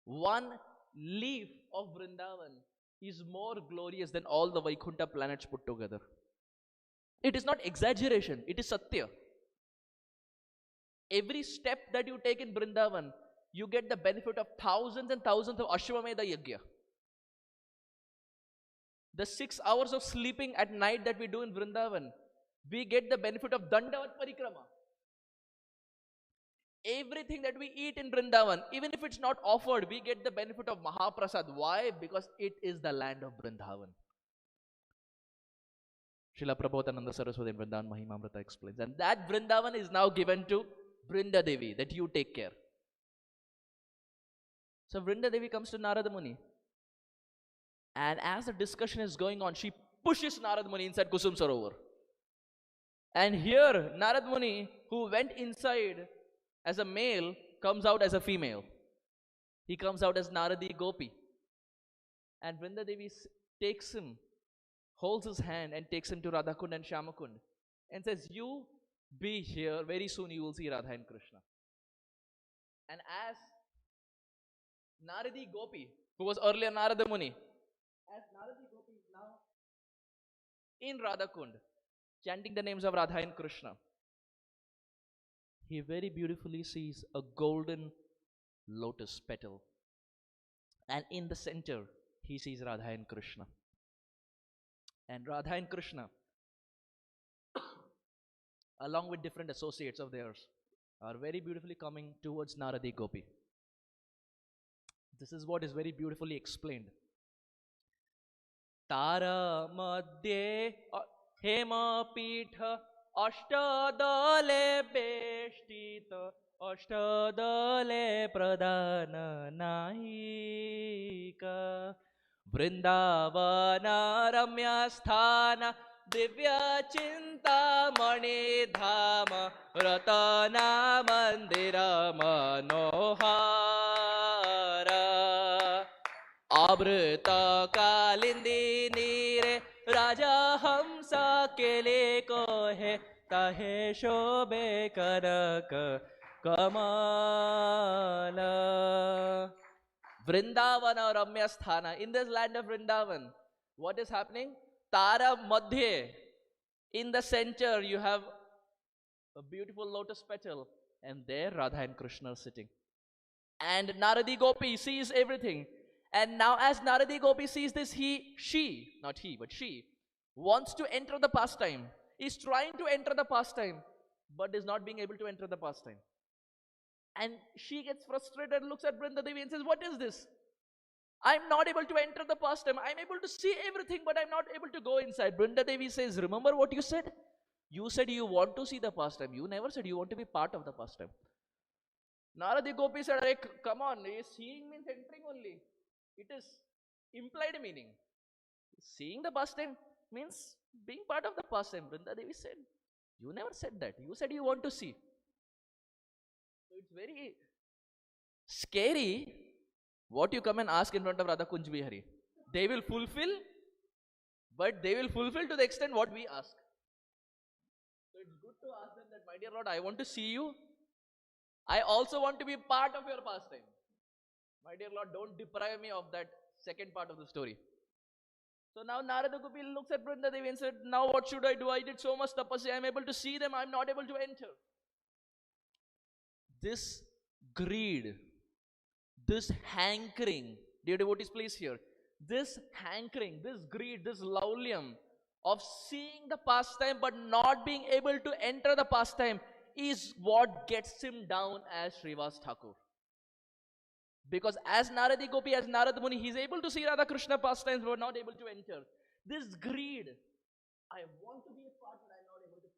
one leaf of Vrindavan is more glorious than all the Vaikunta planets put together. It is not exaggeration, it is Satya. Every step that you take in Vrindavan, you get the benefit of thousands and thousands of Ashwamedha Yajna. The 6 hours of sleeping at night that we do in Vrindavan, we get the benefit of Dandavat Parikrama. Everything that we eat in Vrindavan, even if it's not offered, we get the benefit of Mahaprasad. Why? Because it is the land of Vrindavan. Srila Prabodhananda Saraswati in Vrindavan Mahimamrita explains. And that Vrindavan is now given to Brinda Devi, that you take care. So Brinda Devi comes to Narada Muni. And as the discussion is going on, she pushes Narada Muni inside Kusum Sarovar. And here, Narada Muni, who went inside as a male, comes out as a female. He comes out as Naradi Gopi. And Brinda Devi takes him, holds his hand and takes him to Radhakund and Shyamakund and says, you be here, very soon you will see Radha and Krishna. And as Naradi Gopi, who was earlier Narada Muni, as Naradi Gopi is now in Radhakund, chanting the names of Radha and Krishna, he very beautifully sees a golden lotus petal. And in the center, he sees Radha and Krishna. And Radha and Krishna, along with different associates of theirs, are very beautifully coming towards Naradi Gopi. This is what is very beautifully explained. Tara madhye hema pitha ashtadale beshtita ashtadale pradana nahika Vrindavana ramya sthana divya chinta mani dhama ratana mandira manohara abrita kalindi nire raja hamsa kele ko hai tahe shobe kanak kamala. Vrindavana Ramya Sthana. In this land of Vrindavan, what is happening? Tara Madhye. In the center, you have a beautiful lotus petal, and there Radha and Krishna are sitting. And Naradi Gopi sees everything. And now, as Naradi Gopi sees this, she wants to enter the pastime, is trying to enter the pastime, but is not being able to enter the pastime. And she gets frustrated, looks at Brinda Devi and says, what is this? I'm not able to enter the pastime. I'm able to see everything, but I'm not able to go inside. Brinda Devi says, remember what you said? You said you want to see the pastime. You never said you want to be part of the pastime. Naradi Gopi said, hey, come on, seeing means entering only. It is implied meaning. Seeing the pastime means being part of the pastime. Brinda Devi said, you never said that. You said you want to see. So it's very scary what you come and ask in front of Radha Kunj Bihari. They will fulfill, but they will fulfill to the extent what we ask. So it's good to ask them that, my dear Lord, I want to see you. I also want to be part of your pastime. My dear Lord, don't deprive me of that second part of the story. So now Narada Gopi looks at Brinda Devi and said, now what should I do? I did so much tapasya. I'm able to see them. I'm not able to enter. This greed, this hankering, dear devotees, please hear. This hankering, this greed, this laulyam of seeing the pastime but not being able to enter the pastime is what gets him down as Srivas Thakur. Because as Naradi Gopi, as Narad Muni, he's able to see Radha Krishna pastimes but not able to enter. This greed, I want to be a part but I'm not able to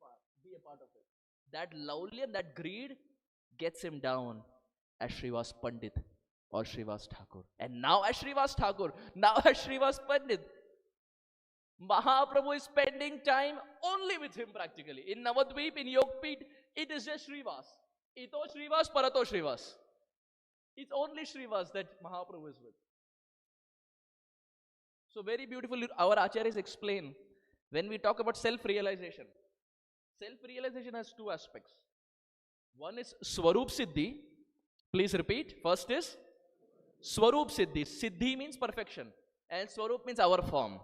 be a part of it. That laulyam, that greed gets him down as Srivas Pandit or Srivas Thakur. And now as Srivas Thakur, now as Srivas Pandit, Mahaprabhu is spending time only with him practically. In Navadvip, in Yogpit, it is just Srivas. Ito Srivas, Parato Srivas. It's only Srivas that Mahaprabhu is with. So very beautifully, our acharyas explain, when we talk about self-realization, self-realization has two aspects. One is Swarup Siddhi. Please repeat. First is Swarup Siddhi. Siddhi means perfection and Swarup means our form.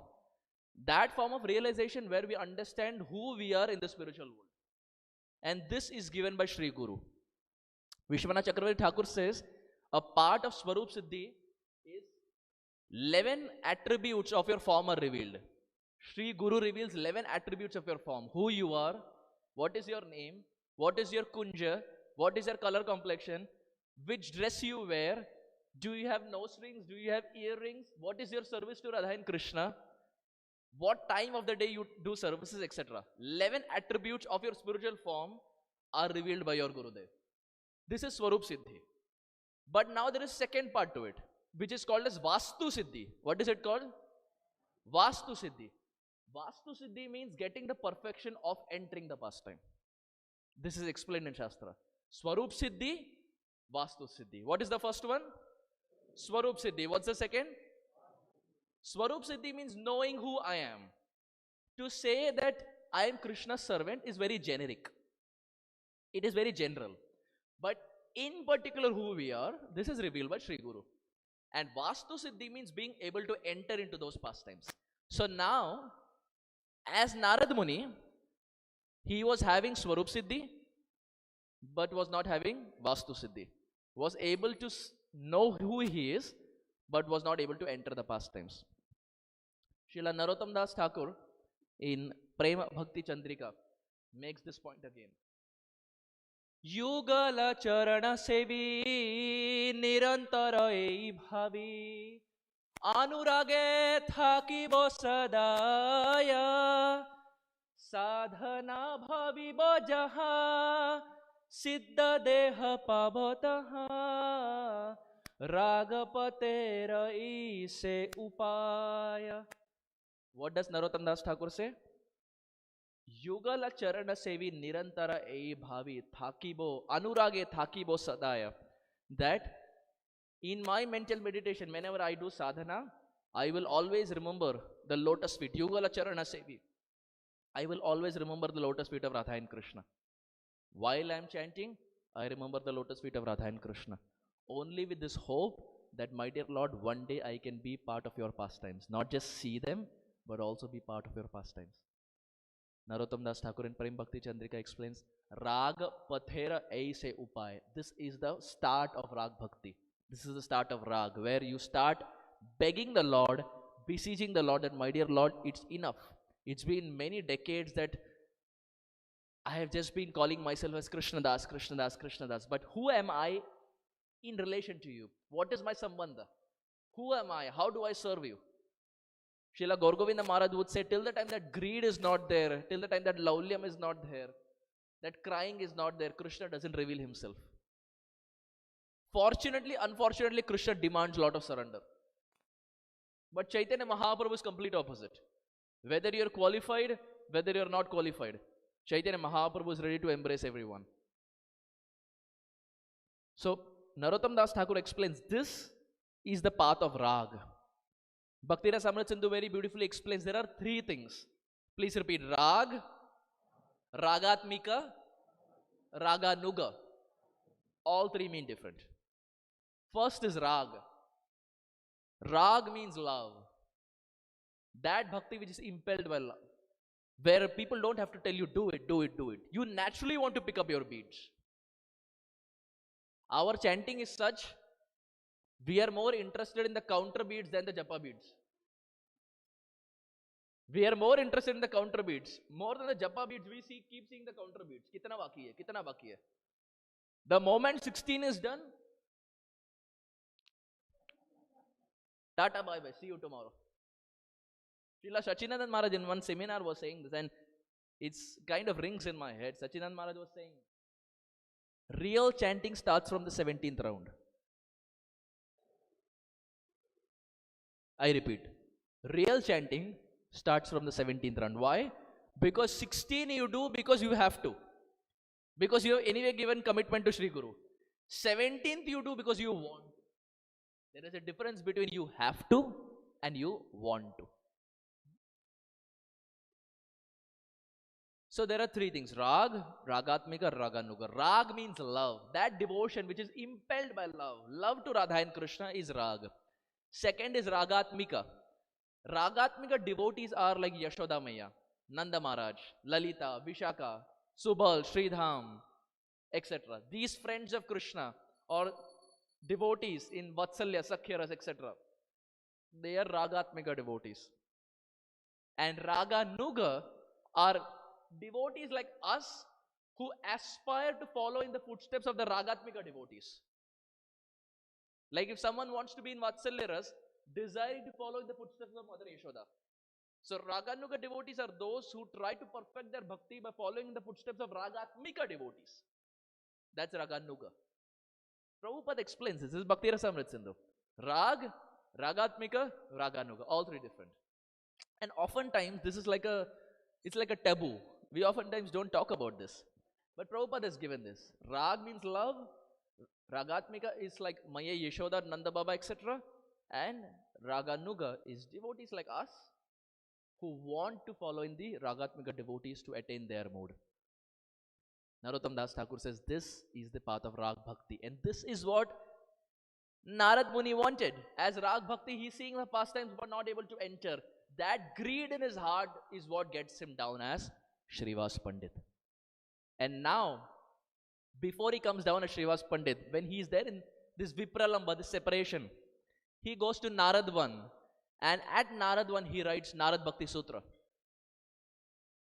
That form of realization where we understand who we are in the spiritual world. And this is given by Sri Guru. Vishwanath Chakravarti Thakur says, a part of Swarup Siddhi is 11 attributes of your form are revealed. Sri Guru reveals 11 attributes of your form. Who you are, what is your name, what is your kunja, what is your color complexion, which dress you wear, do you have nose rings, do you have earrings, what is your service to Radha and Krishna, what time of the day you do services, etc. 11 attributes of your spiritual form are revealed by your Gurudev. This is Swarup Siddhi. But now there is second part to it, which is called as Vastu Siddhi. What is it called? Vastu Siddhi. Vastu Siddhi means getting the perfection of entering the pastime. This is explained in Shastra. Swarup Siddhi, Vastu Siddhi. What is the first one? Swarup Siddhi. What's the second? Swarup Siddhi means knowing who I am. To say that I am Krishna's servant is very generic. It is very general. But in particular who we are, this is revealed by Sri Guru. And Vastu Siddhi means being able to enter into those pastimes. So now, as Narad Muni, he was having Swarup Siddhi, but was not having Vastu Siddhi. Was able to know who he is, but was not able to enter the pastimes. Srila Narottam Das Thakur in Prema Bhakti Chandrika makes this point again. Yugala charana sevi nirantara ei bhavi anurage thakibo sadaya sadhana bhavibo jaha siddha deha pavataha ragapatera ise upaya. What does Narottam Das Thakur say? Yugala charana sevi nirantara ei bhavi thakibo anurage thakibo sadaya. That in my mental meditation, whenever I do sadhana, I will always remember the lotus feet. Yugala charana sevi. I will always remember the lotus feet of Radha and Krishna. While I am chanting, I remember the lotus feet of Radha and Krishna. Only with this hope that, my dear Lord, one day I can be part of your pastimes. Not just see them, but also be part of your pastimes. Narottam Das Thakur in Prem Bhakti Chandrika explains, Rag Pathera Aise Upay. This is the start of Rag Bhakti. This is the start of Rag, where you start begging the Lord, beseeching the Lord that, my dear Lord, it's enough. It's been many decades that I have just been calling myself as Krishna Das, Krishna Das, Krishna Das. But who am I in relation to you? What is my sambandha? Who am I? How do I serve you? Srila Gaur Govinda Maharaj would say, till the time that greed is not there, till the time that laulyam is not there, that crying is not there, Krishna doesn't reveal himself. Fortunately, unfortunately, Krishna demands a lot of surrender. But Chaitanya Mahaprabhu is complete opposite. Whether you're qualified, whether you're not qualified, Chaitanya Mahaprabhu is ready to embrace everyone. So, Narottam Das Thakur explains, this is the path of Rag. Bhakti Rasamrita Sindhu very beautifully explains, there are three things. Please repeat, Rag, Ragatmika, Raganuga. All three mean different. First is Rag. Rag means love. That bhakti which is impelled by love. Where people don't have to tell you, do it, do it, do it. You naturally want to pick up your beads. Our chanting is such, we are more interested in the counter beads than the japa beads. We are more interested in the counter beads. More than the japa beads, we keep seeing the counter beads. Kitna baki hai? Kitna baki hai? The moment 16 is done, tata bye bye, see you tomorrow. Srila Sachinandan Maharaj in one seminar was saying this, and it's kind of rings in my head. Sachinandan Maharaj was saying, real chanting starts from the 17th round. I repeat, real chanting starts from the 17th round. Why? Because 16 you do because you have to. Because you have anyway given commitment to Sri Guru. 17th you do because you want to. There is a difference between you have to and you want to. So there are three things. Rag, Ragatmika, Raganuga. Rag means love. That devotion which is impelled by love. Love to Radha and Krishna is Rag. Second is Ragatmika. Ragatmika devotees are like Yashoda Maya, Nanda Maharaj, Lalita, Vishaka, Subal, Sridham, etc. These friends of Krishna or devotees in Vatsalya, Sakhyaras, etc. They are Ragatmika devotees. And Raganuga are devotees like us who aspire to follow in the footsteps of the Ragatmika devotees. Like if someone wants to be in Vatsalyaras, desiring to follow in the footsteps of Mother Yashoda. So Raganuga devotees are those who try to perfect their bhakti by following in the footsteps of Ragatmika devotees. That's Raganuga. Prabhupada explains this is Bhakti Rasamrita Sindhu. Rag, Ragatmika, Raganuga, all three different. And oftentimes this is like it's like a taboo. We oftentimes don't talk about this. But Prabhupada has given this. Rag means love. Ragatmika is like Maya, Yashoda, Nanda Baba, etc. And Raganuga is devotees like us who want to follow in the Ragatmika devotees to attain their mood. Narottam Das Thakur says this is the path of Rag Bhakti. And this is what Narad Muni wanted. As Rag Bhakti, he's seeing the pastimes but not able to enter. That greed in his heart is what gets him down as Shrivas Pandit. And now, before he comes down as Shrivas Pandit, when he is there in this Vipralamba, this separation, he goes to Naradvan. And at Naradvan, he writes Narad Bhakti Sutra.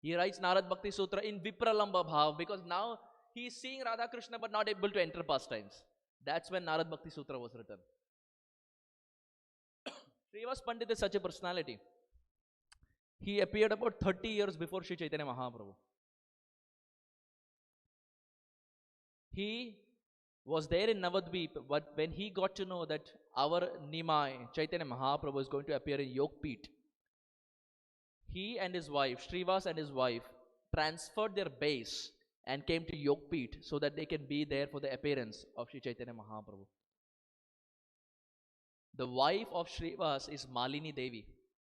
He writes Narad Bhakti Sutra in Vipralamba Bhav because now he is seeing Radha Krishna but not able to enter pastimes. That's when Narad Bhakti Sutra was written. Srivas Pandit is such a personality. He appeared about 30 years before Sri Chaitanya Mahaprabhu. He was there in Navadvip, but when he got to know that our Nimai, Chaitanya Mahaprabhu, is going to appear in Yogpeet, he and his wife, Srivas and his wife, transferred their base and came to Yogpeet so that they can be there for the appearance of Sri Chaitanya Mahaprabhu. The wife of Srivas is Malini Devi.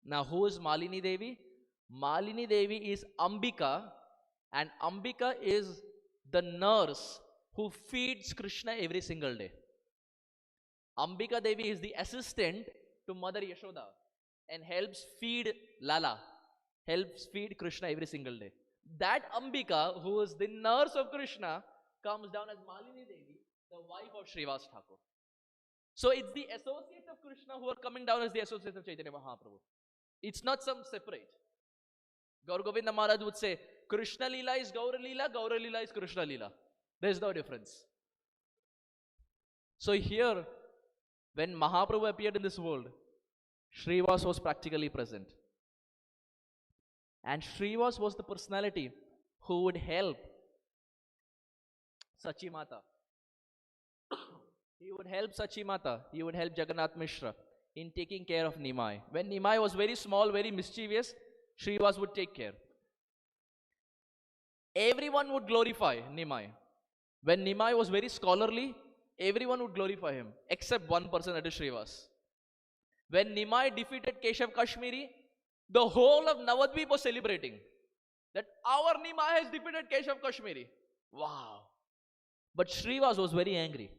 Now, who is Malini Devi? Malini Devi is Ambika, and Ambika is the nurse who feeds Krishna every single day. Ambika Devi is the assistant to Mother Yashoda and helps feed Lala, helps feed Krishna every single day. That Ambika, who is the nurse of Krishna, comes down as Malini Devi, the wife of Srivas Thakur. So it's the associates of Krishna who are coming down as the associates of Chaitanya Mahaprabhu. It's not some separate. Gaur Govinda Maharaj would say, Krishna Leela is Gaura Leela, Gaura Leela is Krishna Leela. There is no difference. So here, when Mahaprabhu appeared in this world, Srivas was practically present. And Srivas was the personality who would help Sachi Mata. He would help Sachi Mata. He would help Jagannath Mishra in taking care of Nimai. When Nimai was very small, very mischievous, Srivas would take care. Everyone would glorify Nimai. When Nimai was very scholarly, everyone would glorify him, except one person, that is Srivas. When Nimai defeated Keshav Kashmiri, the whole of Navadvip was celebrating that our Nimai has defeated Keshav Kashmiri. Wow. But Srivas was very angry.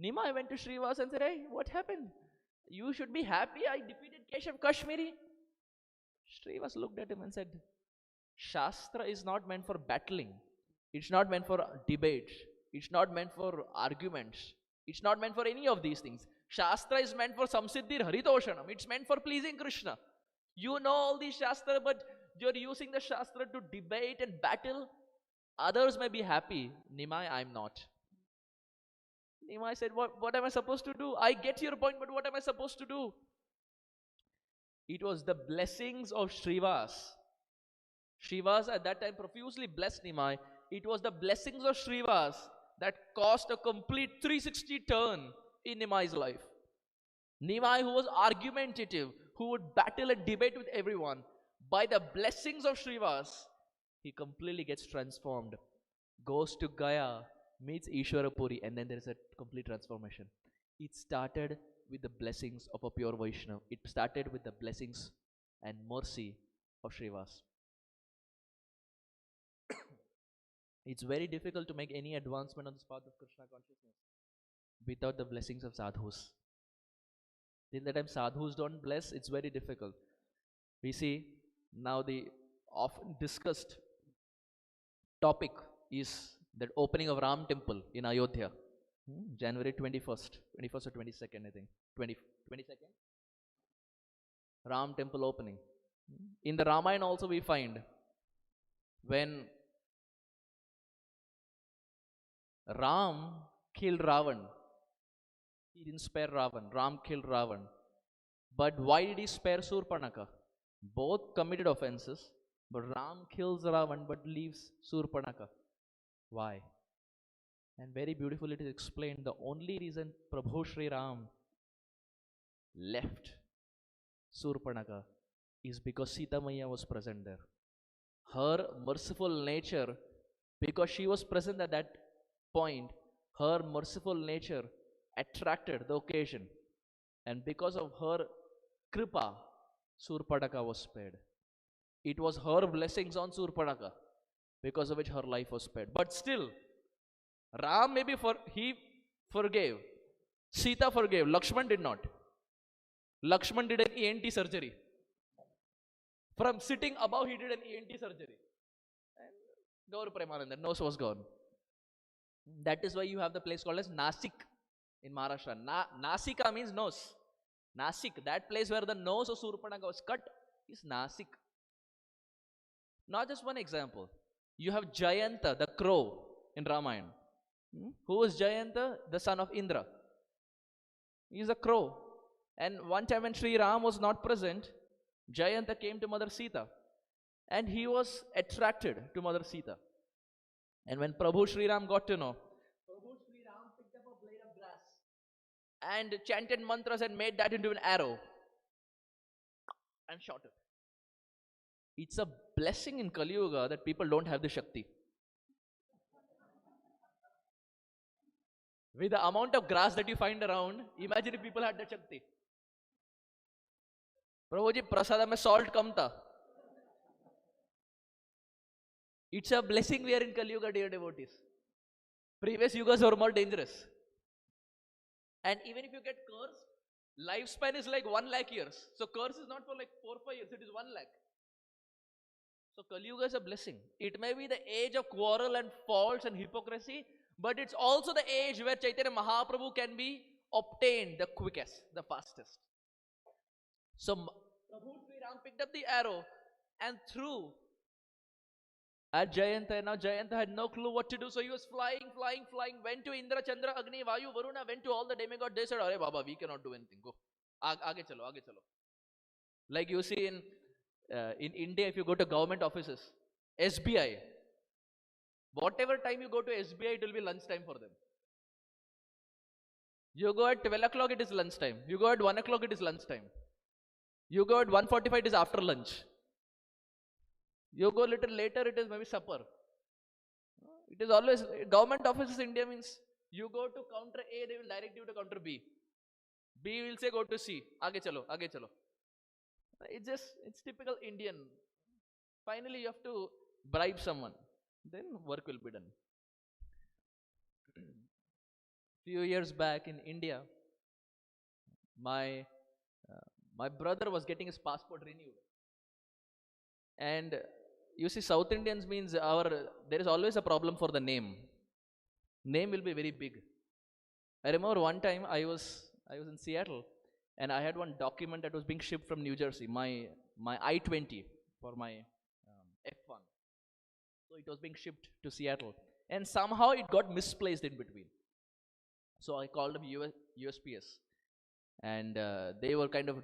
Nimai went to Srivas and said, hey, what happened? You should be happy I defeated Keshav Kashmiri. Srivas looked at him and said, Shastra is not meant for battling. It's not meant for debates. It's not meant for arguments. It's not meant for any of these things. Shastra is meant for samsiddhir haritoshanam. It's meant for pleasing Krishna. You know all these Shastra, but you're using the Shastra to debate and battle. Others may be happy. Nimai, I'm not. Nimai said, what am I supposed to do? I get your point, but what am I supposed to do? It was the blessings of Srivas. Srivas at that time profusely blessed Nimai. It was the blessings of Srivas that caused a complete 360 turn in Nimai's life. Nimai, who was argumentative, who would battle and debate with everyone, by the blessings of Srivas, he completely gets transformed, goes to Gaya, meets Ishwarapuri, and then there is a complete transformation. It started with the blessings of a pure Vaishnava. It started with the blessings and mercy of Srivas. It's very difficult to make any advancement on this path of Krishna consciousness without the blessings of sadhus. Till the time sadhus don't bless, it's very difficult. We see now the often discussed topic is that opening of Ram temple in Ayodhya. January 21st or 22nd, I think. 22nd? Ram temple opening. In the Ramayana also we find when Ram killed Ravan, he didn't spare Ravan. Ram killed Ravan. But why did he spare Surpanaka? Both committed offenses, but Ram kills Ravan but leaves Surpanaka. Why? And very beautifully it is explained, the only reason Prabhu Shri Ram left Surpanaka is because Sita Maya was present there. Her merciful nature, because she was present at that point, her merciful nature attracted the occasion. And because of her kripa, Surpanaka was spared. It was her blessings on Surpanaka because of which her life was spared. But still, Ram maybe he forgave. Sita forgave. Lakshman did not. Lakshman did an ENT surgery. From sitting above, he did an ENT surgery. And Gaur Premananda, nose was gone. That is why you have the place called as Nasik in Maharashtra. Nasika means nose. Nasik, that place where the nose of Surpanaka was cut, is Nasik. Not just one example. You have Jayanta, the crow in Ramayana. Who was Jayanta? The son of Indra. He is a crow. And one time when Sri Ram was not present, Jayanta came to Mother Sita. And he was attracted to Mother Sita. And when Prabhu Sri Ram got to know, Prabhu Sri Ram picked up a blade of grass and chanted mantras and made that into an arrow and shot it. It's a blessing in Kali Yuga that people don't have the Shakti. With the amount of grass that you find around, imagine if people had that Shakti. Prabhuji, prasada mein salt kam tha. It's a blessing we are in Kali Yuga, dear devotees. Previous yugas were more dangerous. And even if you get cursed, lifespan is like 1 lakh years. So curse is not for like 4 or 5 years, it is 1 lakh. So Kali Yuga is a blessing. It may be the age of quarrel and faults and hypocrisy, but it's also the age where Chaitanya Mahaprabhu can be obtained the quickest, the fastest. So Prabhu Sri Ram picked up the arrow and threw at Jayanta. Now Jayanta had no clue what to do, so he was flying, went to Indra, Chandra, Agni, Vayu, Varuna, went to all the demigods. They said, Arey Baba, we cannot do anything. Go. Aage chalo, aage chalo. Like you see in India, if you go to government offices, SBI, whatever time you go to SBI, it will be lunchtime for them. You go at 12 o'clock, it is lunchtime. You go at 1 o'clock, it is lunchtime. You go at 1:45, it is after lunch. You go a little later, it is maybe supper. It is always, government offices India means, you go to counter A, they will direct you to counter B. B will say go to C. Aage chalo, aage chalo. It's typical Indian. Finally, you have to bribe someone. Then work will be done. Few years back in India, my my brother was getting his passport renewed. And you see, South Indians means there is always a problem for the name. Name will be very big. I remember one time I was in Seattle, and I had one document that was being shipped from New Jersey, my I-20 for my F1. So it was being shipped to Seattle, and somehow it got misplaced in between. So I called up USPS, and they were kind of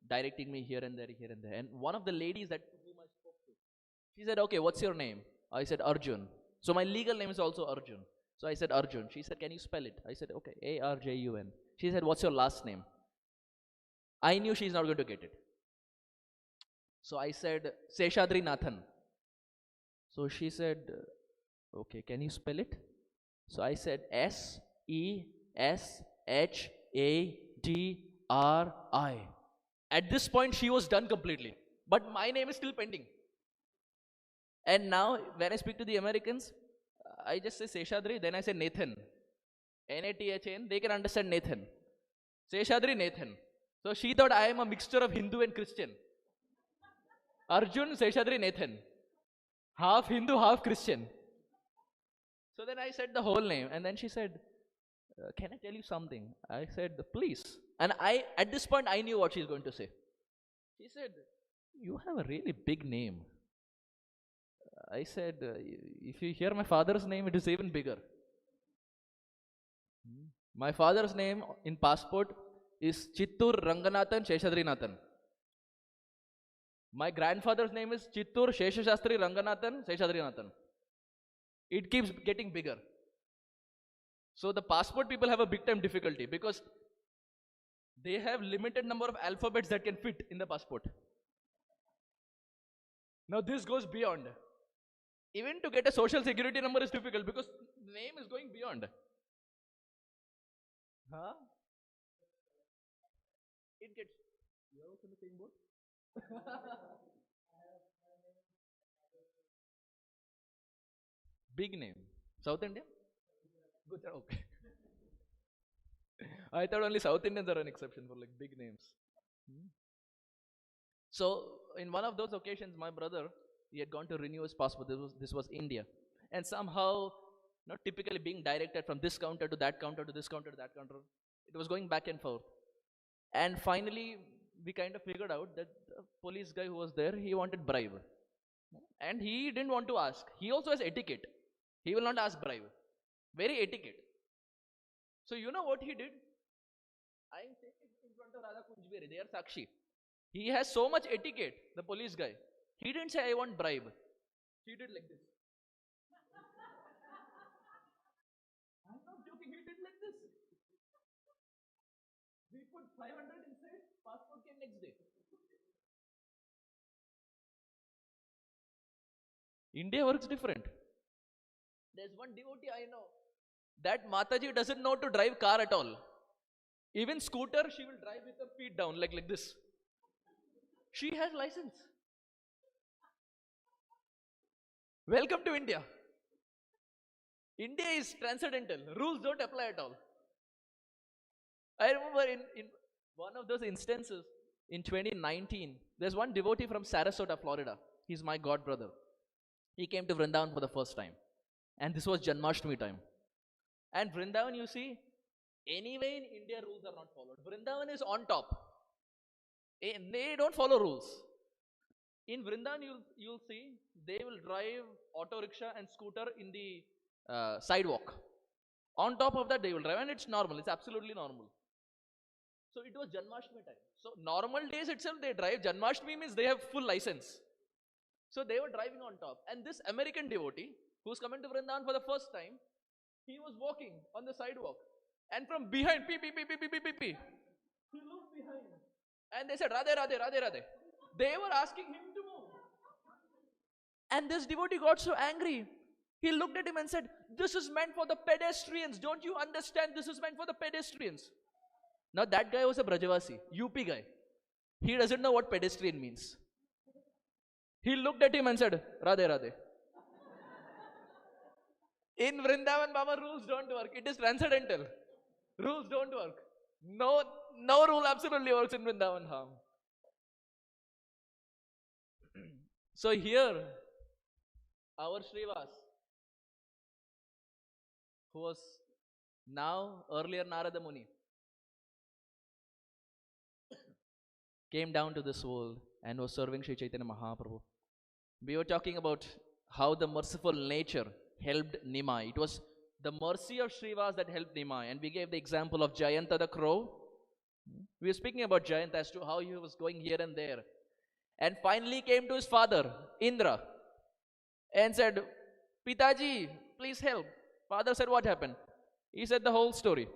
directing me here and there. And one of the ladies that whom I spoke to, she said, "Okay, what's your name?" I said, "Arjun." So my legal name is also Arjun. So I said, "Arjun." She said, "Can you spell it?" I said, "Okay, Arjun." She said, "What's your last name?" I knew she's not going to get it. So I said, "Seshadri Nathan." So she said, "Okay, can you spell it?" So I said, SESHADRI. At this point, she was done completely. But my name is still pending. And now, when I speak to the Americans, I just say Seshadri, then I say Nathan. Nathan, they can understand Nathan. Seshadri Nathan. So she thought I am a mixture of Hindu and Christian. Arjun Seshadri Nathan. Half Hindu, half Christian. So then I said the whole name, and then she said, "Can I tell you something?" I said, "Please." And at this point, I knew what she's going to say. She said, "You have a really big name." I said, "If you hear my father's name, it is even bigger." My father's name in passport is Chittur Ranganathan Sheshadrinathan. My grandfather's name is Chittur Sheshashastri Ranganathan Sheshadrinathan. It keeps getting bigger. So the passport people have a big time difficulty because they have limited number of alphabets that can fit in the passport. Now this goes beyond. Even to get a social security number is difficult because the name is going beyond. Huh? It gets. You are also in the same boat? Big name. South Indian? Good. Okay. I thought only South Indians are an exception for like big names. So in one of those occasions, my brother, he had gone to renew his passport. This was India, and somehow, not typically being directed from this counter to that counter to this counter to that counter, it was going back and forth. And finally, we kind of figured out that the police guy who was there, he wanted bribe, and he didn't want to ask. He also has etiquette. He will not ask bribe. Very etiquette. So you know what he did? I am saying it in front of Radha Kunjbere. They are Sakshi. He has so much etiquette, the police guy. He didn't say, "I want bribe." He did like this. I'm not joking, he did like this. We put 500 inside, passport came next day. India works different. There's one devotee I know. That Mataji doesn't know to drive car at all. Even scooter, she will drive with her feet down like this. She has license. Welcome to India. India is transcendental. Rules don't apply at all. I remember in one of those instances in 2019, there's one devotee from Sarasota, Florida. He's my god brother. He came to Vrindavan for the first time. And this was Janmashtami time. And Vrindavan, you see, anyway in India rules are not followed. Vrindavan is on top. They don't follow rules. In Vrindavan, you'll see they will drive auto rickshaw and scooter in the sidewalk. On top of that, they will drive, and it's normal. It's absolutely normal. So it was Janmashtami time. So normal days itself they drive. Janmashtami means they have full license. So they were driving on top. And this American devotee who's coming to Vrindavan for the first time, he was walking on the sidewalk. And from behind, pee, pee, pee, pee, pee, pee, pee, pee. He looked behind. And they said, Radhe, Radhe, Radhe, Radhe. They were asking him to move. And this devotee got so angry. He looked at him and said, this is meant for the pedestrians. Don't you understand? This is meant for the pedestrians. Now that guy was a Brajavasi, UP guy. He doesn't know what pedestrian means. He looked at him and said, Radhe, Radhe. In Vrindavan, Baba, rules don't work. It is transcendental. Rules don't work. No rule absolutely works in Vrindavan. So here, our Srivas, who was now earlier Narada Muni, came down to this world and was serving Sri Chaitanya Mahaprabhu. We were talking about how the merciful nature helped Nimai. It was the mercy of Srivas that helped Nimai. And we gave the example of Jayanta the crow. We were speaking about Jayanta as to how he was going here and there. And finally came to his father, Indra, and said, Pitaji, please help. Father said, what happened? He said the whole story.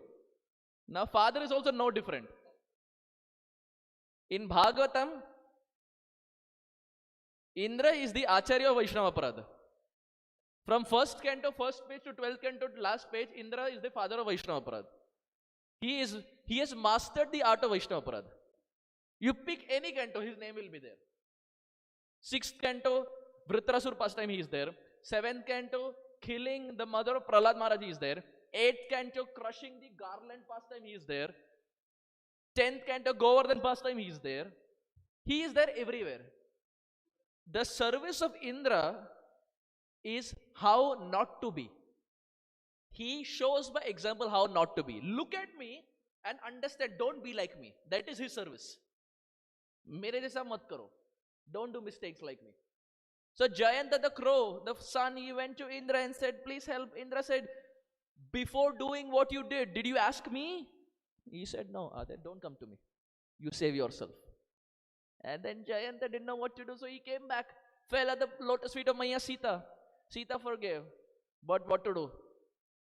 Now father is also no different. In Bhagavatam, Indra is the Acharya of Vaishnava Parada. From first canto, first page to 12th canto to last page, Indra is the father of Vaishnava Parada. He has mastered the art of Vaishnava Parada. You pick any canto, his name will be there. 6th canto, Vritrasur pastime, he is there. 7th canto, killing the mother of Prahlad Maharaj, he is there. 8th canto, crushing the garland pastime, he is there. 10th canto, Govardhan pastime, he is there. He is there everywhere. The service of Indra is how not to be. He shows by example how not to be. Look at me and understand, don't be like me. That is his service. Mere jaisa mat karo. Don't do mistakes like me. So Jayanta the crow, the son, he went to Indra and said, please help. Indra said, before doing what you did you ask me? He said, no, Adya, don't come to me. You save yourself. And then Jayanta didn't know what to do, so he came back, fell at the lotus feet of Maya Sita. Sita forgave. But what to do?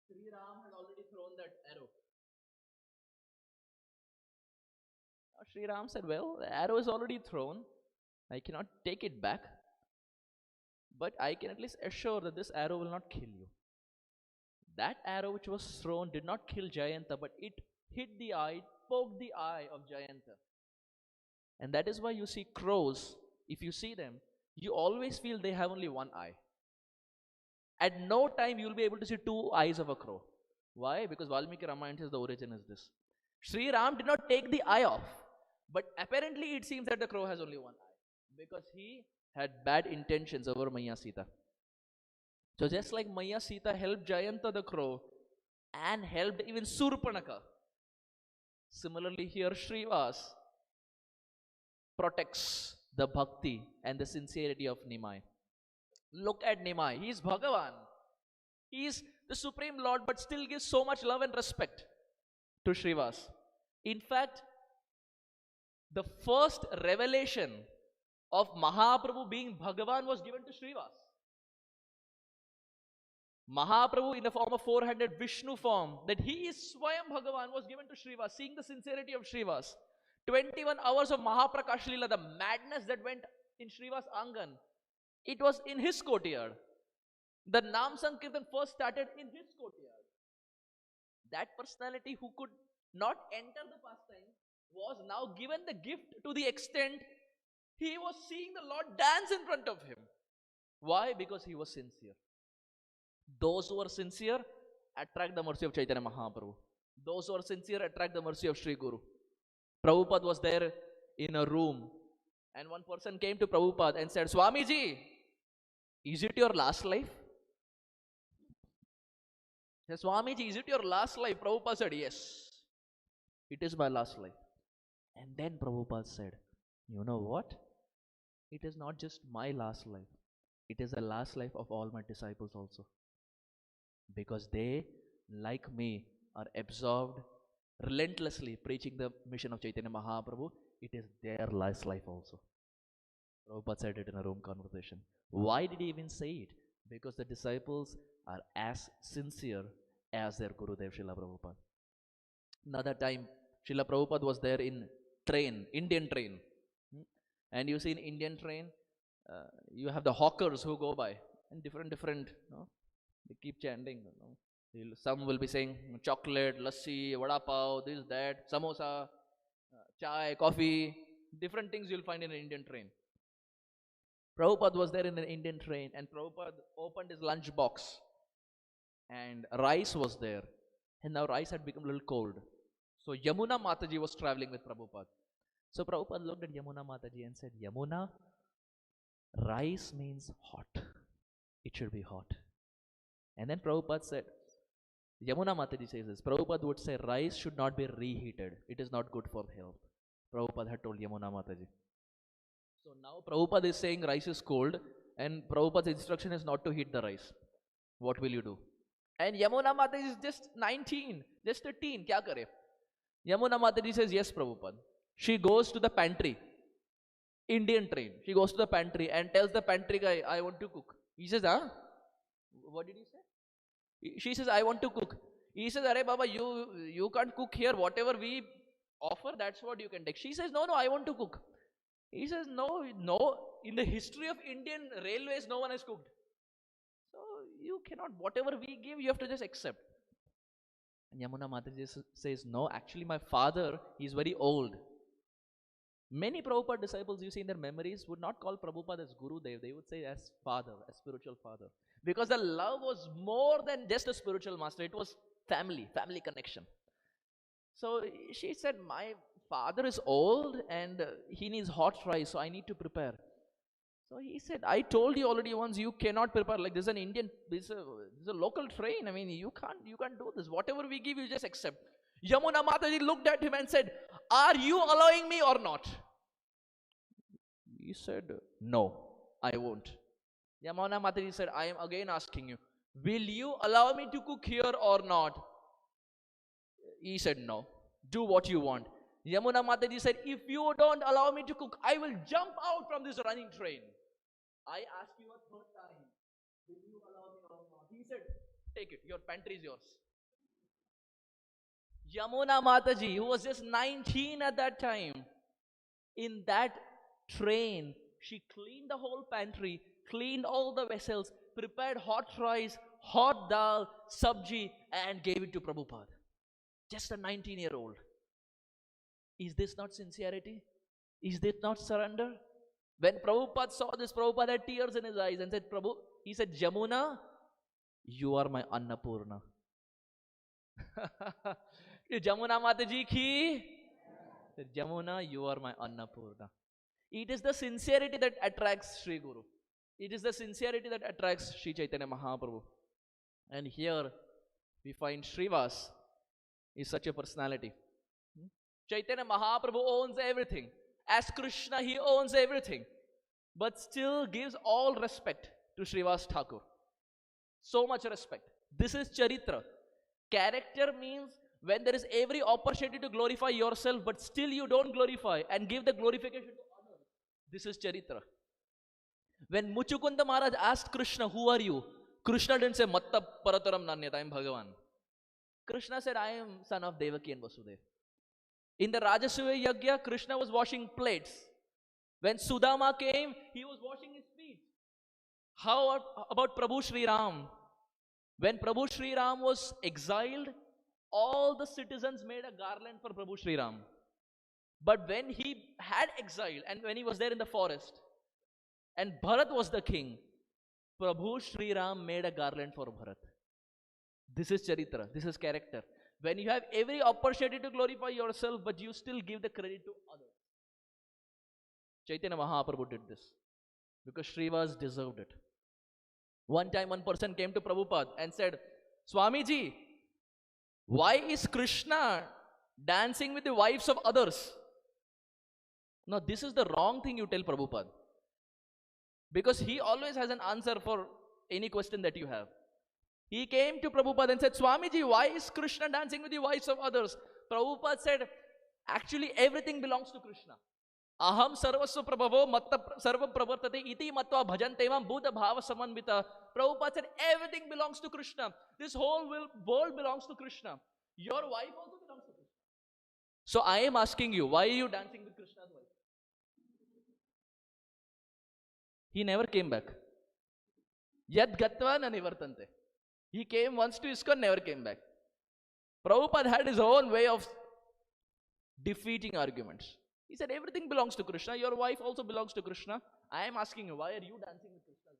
Sri Ram had already thrown that arrow. Now Sri Ram said, well, the arrow is already thrown. I cannot take it back. But I can at least assure that this arrow will not kill you. That arrow which was thrown did not kill Jayanta, but it hit the eye, poked the eye of Jayanta. And that is why you see crows, if you see them, you always feel they have only one eye. At no time you will be able to see two eyes of a crow. Why? Because Valmiki Ramayana says the origin is this. Sri Ram did not take the eye off, but apparently it seems that the crow has only one eye, because he had bad intentions over Maya Sita. So just like Maya Sita helped Jayanta the crow and helped even Surpanaka, similarly here Srivas protects the bhakti and the sincerity of Nimai. Look at Nimai. He is Bhagavan. He is the Supreme Lord, but still gives so much love and respect to Srivas. In fact, the first revelation of Mahaprabhu being Bhagavan was given to Srivas. Mahaprabhu in the form of 400 Vishnu form, that he is Swayam Bhagavan, was given to Srivas, seeing the sincerity of Srivas. 21 hours of Mahaprakash Leela, the madness that went in Srivas Angan, it was in his courtyard. The Nam Sankirtan first started in his courtyard. That personality who could not enter the pastime was now given the gift to the extent he was seeing the Lord dance in front of him. Why? Because he was sincere. Those who are sincere attract the mercy of Chaitanya Mahaprabhu. Those who are sincere attract the mercy of Sri Guru. Prabhupada was there in a room, and one person came to Prabhupada and said, Swamiji, is it your last life? He said, Swamiji, is it your last life? Prabhupada said, yes, it is my last life. And then Prabhupada said, you know what? it is not just my last life, it is the last life of all my disciples also. Because they, like me, are absorbed relentlessly preaching the mission of Chaitanya Mahaprabhu. It is their last life also. Prabhupada said it in a room conversation. Why did he even say it? Because the disciples are as sincere as their Gurudev Srila Prabhupada. Another time, Srila Prabhupada was there in train, Indian train. And you see in Indian train, you have the hawkers who go by, and different, they keep chanting. Some will be saying chocolate, lassi, vada pav, this, that, samosa, chai, coffee, different things you'll find in an Indian train. Prabhupada was there in an Indian train, and Prabhupada opened his lunch box, and rice was there. And now rice had become a little cold. So Yamuna Mataji was traveling with Prabhupada. So Prabhupada looked at Yamuna Mataji and said, Yamuna, rice means hot. It should be hot. And then Prabhupada said, Yamuna Mataji says this, Prabhupada would say rice should not be reheated. It is not good for health. Prabhupada had told Yamuna Mataji. So now Prabhupada is saying rice is cold, and Prabhupada's instruction is not to heat the rice. What will you do? And Yamuna Mataji is just 19, just a teen. Kya kare? Yamuna Mataji says, yes, Prabhupada. She goes to the pantry, Indian train. She goes to the pantry and tells the pantry guy, I want to cook. He says, huh? What did he say? She says, I want to cook. He says, Arey Baba, you can't cook here. Whatever we offer, that's what you can take. She says, no, I want to cook. He says, no. In the history of Indian railways, no one has cooked. So you cannot, whatever we give, you have to just accept. And Yamuna Mataji says, no, actually my father is very old. Many Prabhupada disciples you see in their memories would not call Prabhupada as Gurudev. They would say as father, as spiritual father. Because the love was more than just a spiritual master. It was family connection. So she said, my father is old and he needs hot rice, so I need to prepare. So he said, I told you already once, you cannot prepare. Like this is a local train. I mean, you can't do this. Whatever we give, you just accept. Yamuna Mataji looked at him and said, are you allowing me or not? He said, no, I won't. Yamuna Mataji said, I am again asking you, will you allow me to cook here or not? He said, no, do what you want. Yamuna Mataji said, if you don't allow me to cook, I will jump out from this running train. I ask you a third time, will you allow me or not? He said, take it, your pantry is yours. Yamuna Mataji, who was just 19 at that time, in that train, she cleaned the whole pantry, cleaned all the vessels, prepared hot rice, hot dal, sabji, and gave it to Prabhupada. Just a 19-year-old. Is this not sincerity? Is this not surrender? When Prabhupada saw this, Prabhupada had tears in his eyes and said, he said, Yamuna, you are my Annapurna. Yamuna Mataji ki, Yamuna, you are my Annapurna. It is the sincerity that attracts Sri Guru. It is the sincerity that attracts Sri Chaitanya Mahaprabhu. And here we find Srivas is such a personality. Chaitanya Mahaprabhu owns everything. As Krishna, he owns everything. But still gives all respect to Srivas Thakur. So much respect. This is Charitra. Character means when there is every opportunity to glorify yourself, but still you don't glorify and give the glorification to others. This is Charitra. When Muchukunda Maharaj asked Krishna, who are you? Krishna didn't say, Matta Parataram Nanyata, I am Bhagavan. Krishna said, I am son of Devaki and Vasudev. In the Rajasuya Yagya, Krishna was washing plates. When Sudama came, he was washing his feet. How about Prabhu Sri Ram? When Prabhu Sri Ram was exiled, all the citizens made a garland for Prabhu Sri Ram. But when he had exile and when he was there in the forest, and Bharat was the king, Prabhu Sri Ram made a garland for Bharat. This is Charitra, this is character. When you have every opportunity to glorify yourself, but you still give the credit to others. Chaitanya Mahaprabhu did this because Srivas deserved it. One time one person came to Prabhupada and said, Swamiji, why is Krishna dancing with the wives of others? No, this is the wrong thing you tell Prabhupada. Because he always has an answer for any question that you have. He came to Prabhupada and said, Swamiji, why is Krishna dancing with the wives of others? Prabhupada said, actually everything belongs to Krishna. Aham sarvasva prabhavo matta sarva pravartate iti matva bhajante mam buddha bhava samanvita. Prabhupada said, everything belongs to Krishna. This whole world belongs to Krishna. Your wife also belongs to Krishna. So I am asking you, why are you dancing with Krishna's wife? He never came back. Yad gatva na nivartante. He came once to ISKCON, never came back. Prabhupada had his own way of defeating arguments. He said, everything belongs to Krishna. Your wife also belongs to Krishna. I am asking you, why are you dancing with Krishna?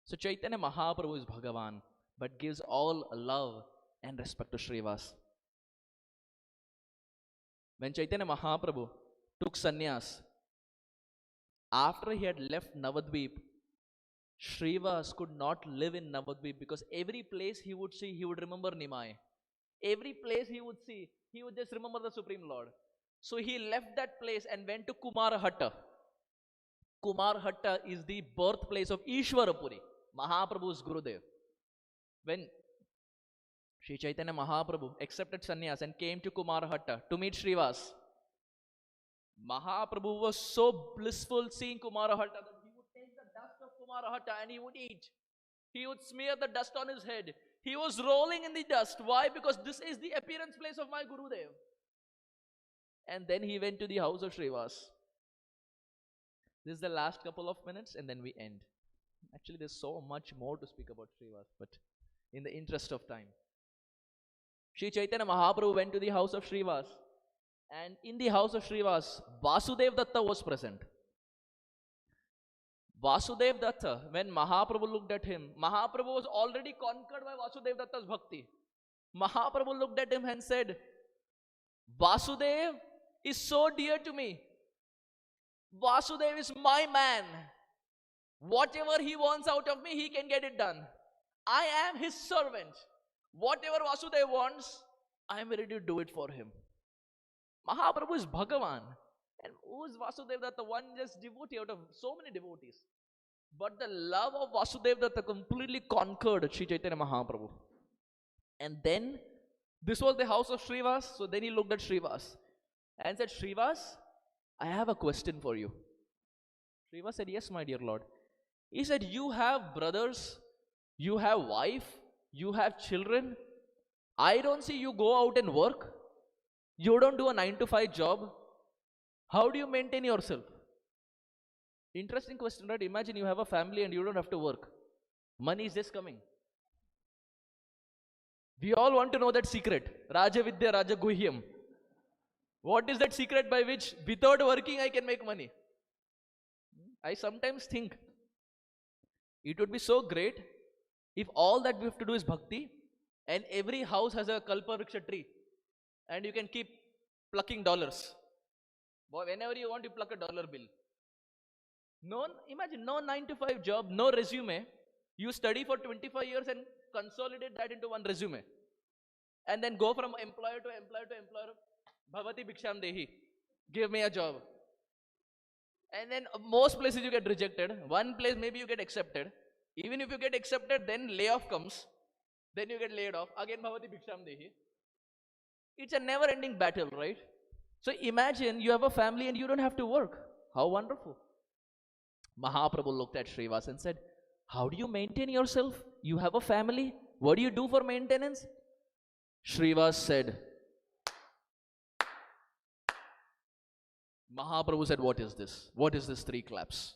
So Chaitanya Mahaprabhu is Bhagavan, but gives all love and respect to Srivas. When Chaitanya Mahaprabhu took sannyas, after he had left Navadvip, Srivas could not live in Navadvip because every place he would see, he would remember Nimai. Every place he would see, he would just remember the Supreme Lord. So he left that place and went to Kumarhatta. Kumarhatta is the birthplace of Ishwarapuri, Mahaprabhu's Gurudev. When Sri Chaitanya Mahaprabhu accepted sannyas and came to Kumarhatta to meet Srivas, Mahaprabhu was so blissful seeing Kumarhatta that he would take the dust of Kumarhatta and he would eat. He would smear the dust on his head. He was rolling in the dust. Why? Because this is the appearance place of my Gurudev. And then he went to the house of Srivas. This is the last couple of minutes and then we end. Actually, there's so much more to speak about Srivas, but in the interest of time. Sri Chaitanya Mahaprabhu went to the house of Srivas. And in the house of Srivas, Vasudev Datta was present. Vasudev Datta, when Mahaprabhu looked at him, Mahaprabhu was already conquered by Vasudev Datta's bhakti. Mahaprabhu looked at him and said, Vasudev is so dear to me. Vasudev is my man. Whatever he wants out of me, he can get it done. I am his servant. Whatever Vasudev wants, I am ready to do it for him. Mahaprabhu is Bhagavan. And who is Vasudev Datta? One just devotee out of so many devotees. But the love of Vasudev Datta completely conquered Sri Chaitanya Mahaprabhu. And then, this was the house of Srivas. So then he looked at Srivas and said, Srivas, I have a question for you. Srivas said, yes, my dear Lord. He said, you have brothers, you have wife, you have children. I don't see you go out and work. You don't do a 9-to-5 job. How do you maintain yourself? Interesting question, right? Imagine you have a family and you don't have to work. Money is just coming. We all want to know that secret. Raja Vidya, Raja Guhyam. What is that secret by which without working I can make money? I sometimes think it would be so great if all that we have to do is bhakti and every house has a kalpavriksha tree and you can keep plucking dollars. Whenever you want, you pluck a dollar bill. Imagine no 9-to-5 job, no resume. You study for 25 years and consolidate that into one resume. And then go from employer to employer to employer. Bhavati Bhiksham Dehi. Give me a job. And then most places you get rejected. One place maybe you get accepted. Even if you get accepted, then layoff comes. Then you get laid off. Again Bhavati Bhiksham Dehi. It's a never-ending battle, right? So imagine you have a family and you don't have to work. How wonderful. Mahaprabhu looked at Srivas and said, how do you maintain yourself? You have a family. What do you do for maintenance? Srivas said, Mahaprabhu said, what is this? What is this 3 claps?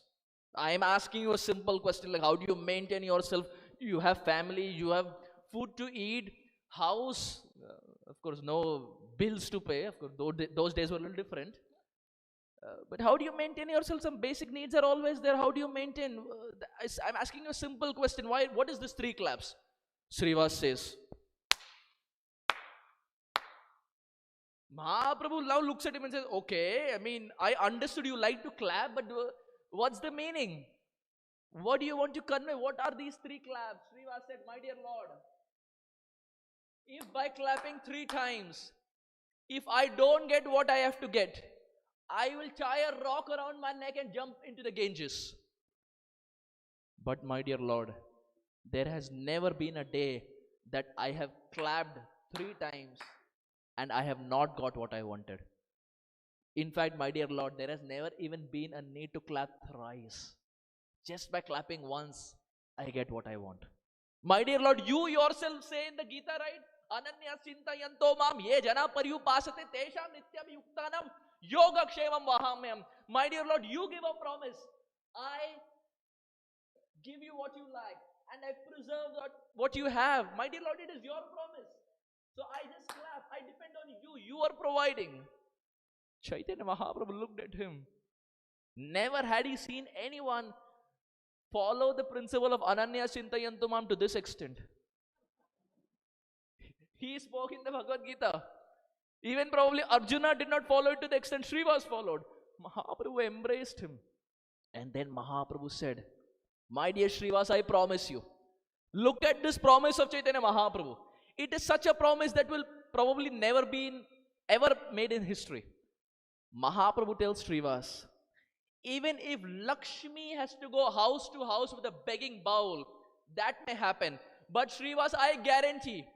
I am asking you a simple question like, how do you maintain yourself? You have family, you have food to eat, house, of course no bills to pay. Of course those days were a little different. But how do you maintain yourself? Some basic needs are always there. How do you maintain? I'm asking you a simple question. What is this 3 claps? Srivas says. Mahaprabhu now looks at him and says, okay, I understood you like to clap, but what's the meaning? What do you want to convey? What are these 3 claps? Srivas said, my dear Lord, if by clapping 3 times, if I don't get what I have to get, I will tie a rock around my neck and jump into the Ganges. But my dear Lord, there has never been a day that I have clapped 3 times and I have not got what I wanted. In fact, my dear Lord, there has never even been a need to clap thrice. Just by clapping once, I get what I want. My dear Lord, you yourself say in the Gita, right? Ananya Sintayanto Mam Ye Jana Paryupasate Tesham Nityam Yuktanam Yoga Kshemam Vahamyam. My dear Lord, you give a promise. I give you what you like and I preserve what you have. My dear Lord, it is your promise. So I just clap. I depend on you. You are providing. Chaitanya Mahaprabhu looked at him. Never had he seen anyone follow the principle of Ananya Sintayantumam to this extent. He spoke in the Bhagavad Gita. Even probably Arjuna did not follow it to the extent Srivas followed. Mahaprabhu embraced him. And then Mahaprabhu said, my dear Srivas, I promise you. Look at this promise of Chaitanya Mahaprabhu. It is such a promise that will probably never be ever made in history. Mahaprabhu tells Srivas, even if Lakshmi has to go house to house with a begging bowl, that may happen. But Srivas, I guarantee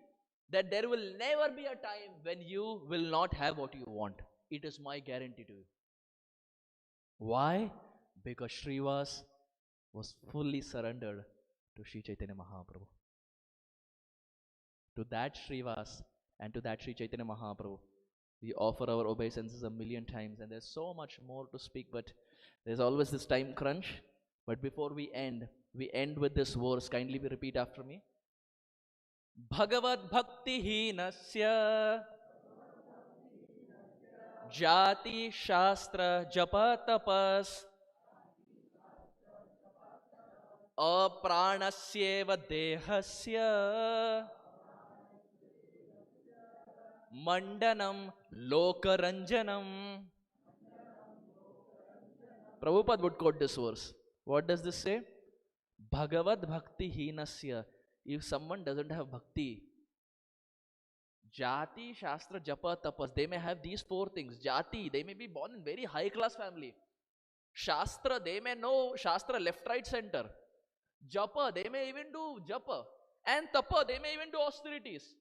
that there will never be a time when you will not have what you want. It is my guarantee to you. Why? Because Srivas was fully surrendered to Sri Chaitanya Mahaprabhu. To that Srivas and to that Sri Chaitanya Mahaprabhu, we offer our obeisances 1,000,000 times, and there's so much more to speak, but there's always this time crunch. But before we end with this verse. Kindly repeat after me. Bhagavad Bhakti Hinasya Jati Shastra Japa Tapas Apranasya Dehasya Mandanam Lokaranjanam. Prabhupada would quote this verse. What does this say? Bhagavad Bhakti Hinasya. If someone doesn't have bhakti, Jati, Shastra, Japa, Tapas, they may have these 4 things. Jati, they may be born in very high class family. Shastra, they may know Shastra left, right, center. Japa, they may even do Japa. And Tapa, they may even do austerities.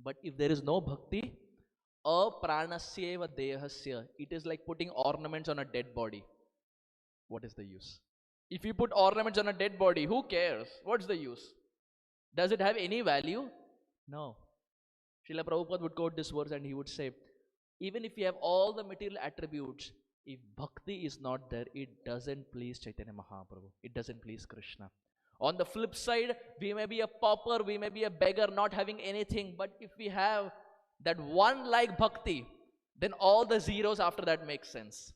But if there is no bhakti, apranasya dehasya, it is like putting ornaments on a dead body. What is the use? If you put ornaments on a dead body, who cares? What's the use? Does it have any value? No. Srila Prabhupada would quote this verse and he would say, even if you have all the material attributes, if bhakti is not there, it doesn't please Chaitanya Mahaprabhu. It doesn't please Krishna. On the flip side, we may be a pauper, we may be a beggar, not having anything, but if we have that one like bhakti, then all the zeros after that make sense.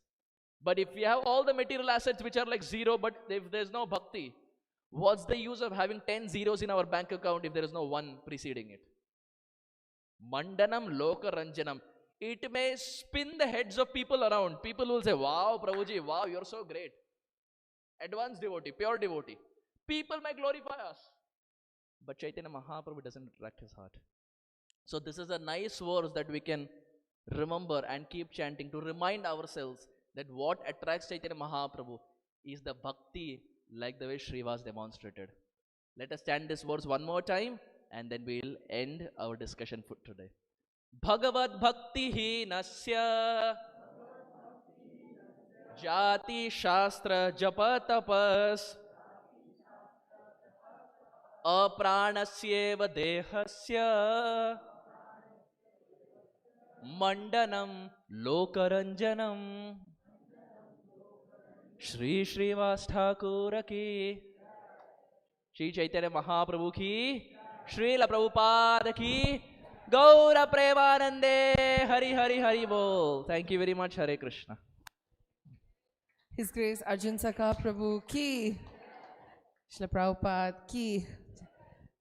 But if we have all the material assets which are like zero, but if there's no bhakti, what's the use of having 10 zeros in our bank account if there is no one preceding it? Mandanam Loka Ranjanam. It may spin the heads of people around. People will say, wow, Prabhuji, wow, you're so great. Advanced devotee, pure devotee. People may glorify us. But Chaitanya Mahaprabhu doesn't attract his heart. So this is a nice verse that we can remember and keep chanting to remind ourselves that what attracts Chaitanya Mahaprabhu is the bhakti, like the way Srivas demonstrated. Let us chant this verse one more time and then we'll end our discussion for today. Bhagavad Bhakti Hinasya Jati Shastra Japa Tapas Apranasya Dehasya Mandanam Lokaranjanam. Shri Srivas Thakur ki, Shri Chaitanya Mahaprabhu ki, Srila Prabhupada ki, Gaura Premanande, Hari Hari Hari Bol. Thank you very much. Hare Krishna. His Grace Arjun Sakha Prabhu ki, Srila Prabhupada ki.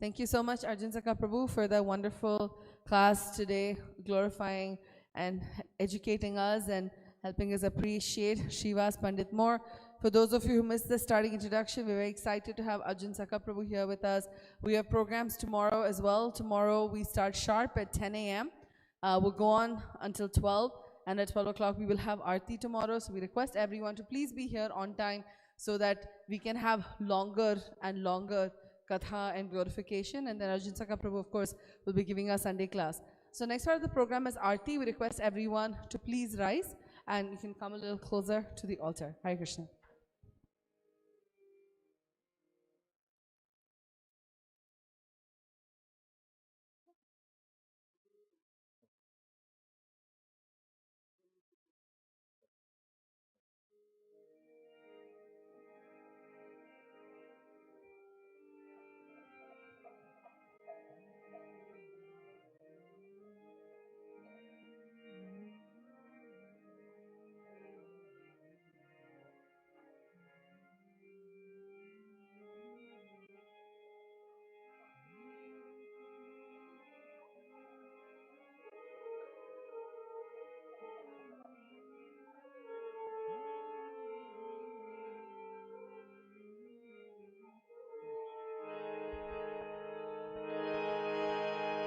Thank you so much, Arjun Sakha Prabhu, for the wonderful class today, glorifying and educating us and helping us appreciate Srivas Pandit more. For those of you who missed the starting introduction, we're very excited to have Arjun Sakha Prabhu here with us. We have programs tomorrow as well. Tomorrow we start sharp at 10 a.m. We'll go on until 12. And at 12 o'clock, we will have Aarti tomorrow. So we request everyone to please be here on time so that we can have longer and longer Katha and glorification. And then Arjun Sakha Prabhu, of course, will be giving us Sunday class. So next part of the program is Aarti. We request everyone to please rise and you can come a little closer to the altar. Hare Krishna.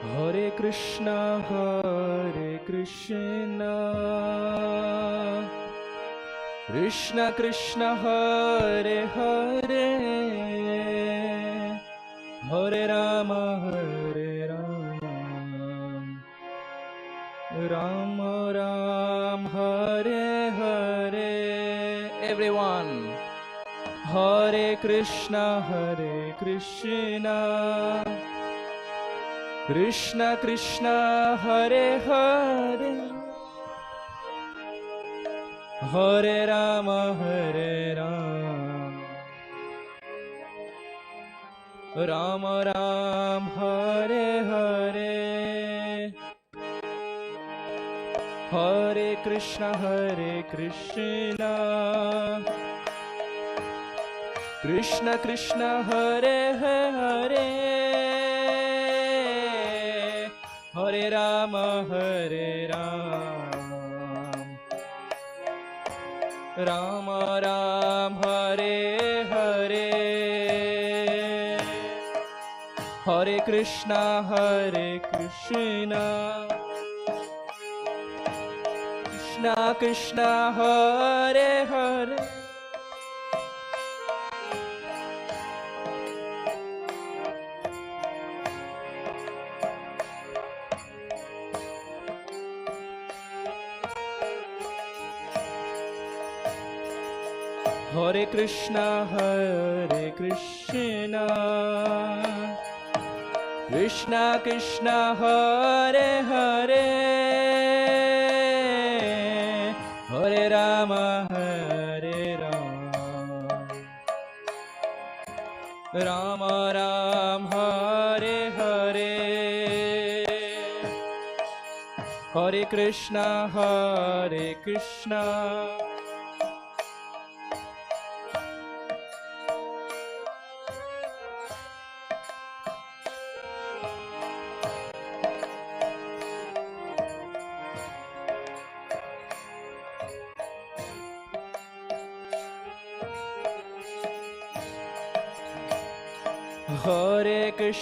Hare Krishna, Krishna Krishna, Hare Hare, Hare Rama, Rama Ram, Hare Hare. Everyone. Hare Krishna, Krishna Krishna, Hare Hare, Hare Rama, Rama Ram, Hare Hare. Hare Krishna, Krishna Krishna, Hare Hare, Hare Rama, Rama Ram, Hare Hare. Hare Krishna, Krishna Krishna, Hare Hare. Hare Krishna, Krishna Krishna, Hare Hare, Hare Rama, Rama Ram, Hare Hare. Hare Krishna, Krishna.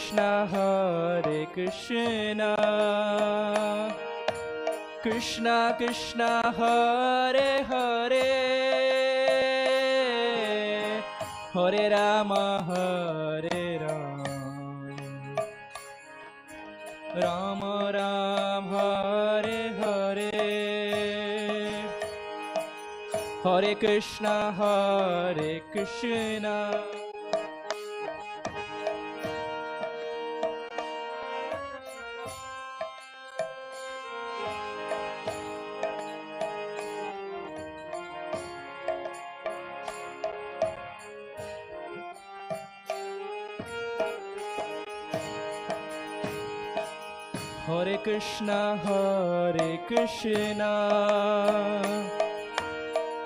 Hare Krishna, Krishna Krishna, Hare Hare, Hare Rama, Rama Ram, Hare Hare. Hare Krishna, Krishna. Hare Krishna,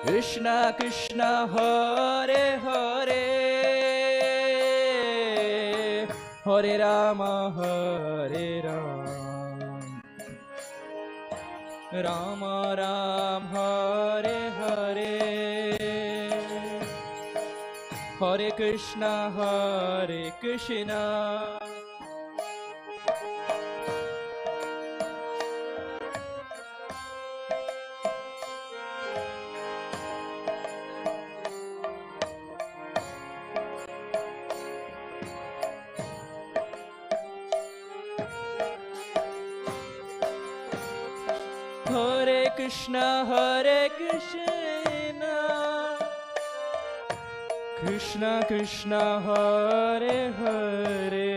Krishna Krishna, Hare Hare, Hare Rama, Rama Ram, Hare Hare. Hare Krishna, Krishna. Krishna, Hare Krishna, Krishna Krishna, Hare Hare,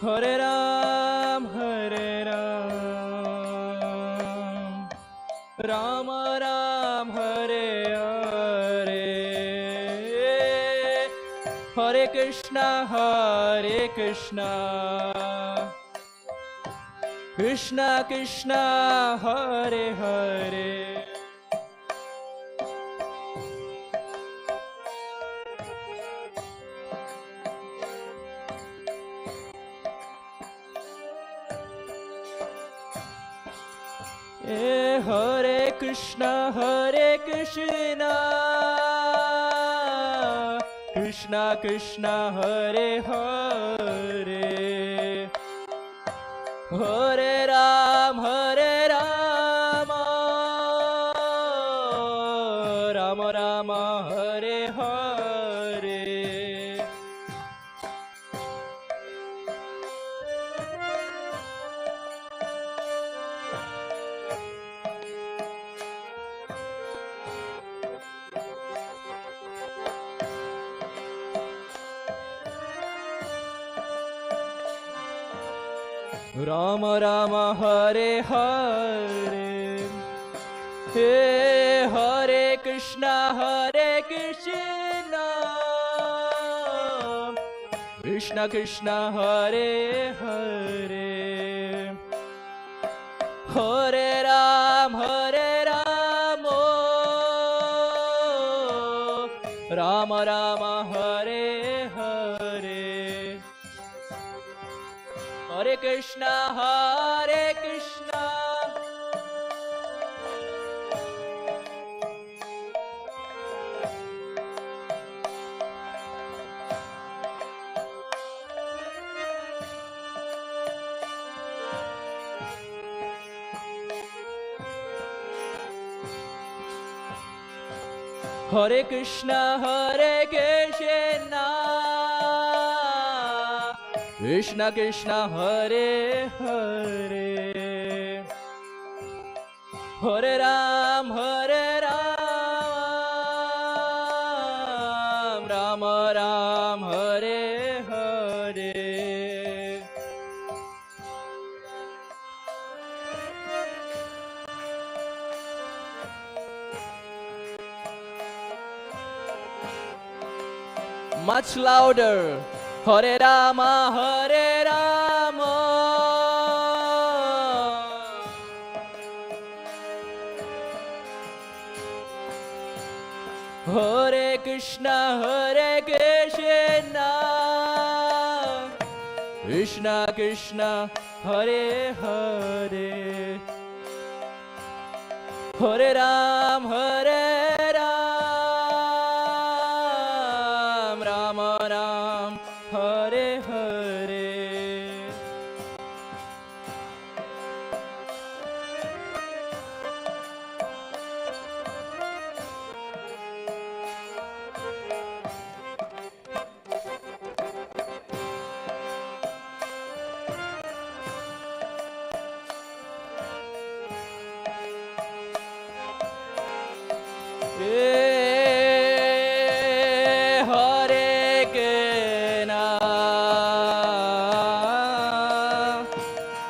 Hare Ram, Hare Ram, Rama Ram, Hare Hare, Hare Krishna, Krishna Krishna, Hare Hare. Hare Krishna, Krishna Krishna, Hare Hare, Hare Ram, Rama Rama, Hare Hare. Rama Rama, Hare Hare, Hare Krishna, Krishna Krishna, Hare Hare, Hare Ram, Rama Rama, Hare Hare, Hare Krishna, Hare Krishna, Krishna Krishna, Hare Hare, Hare Ram, Rama Ram, Hare Hare. Much louder. Hare Rama, Hare Krishna, Krishna Krishna, Hare Hare, Hare Ram, Rama Ram, Hare Hare.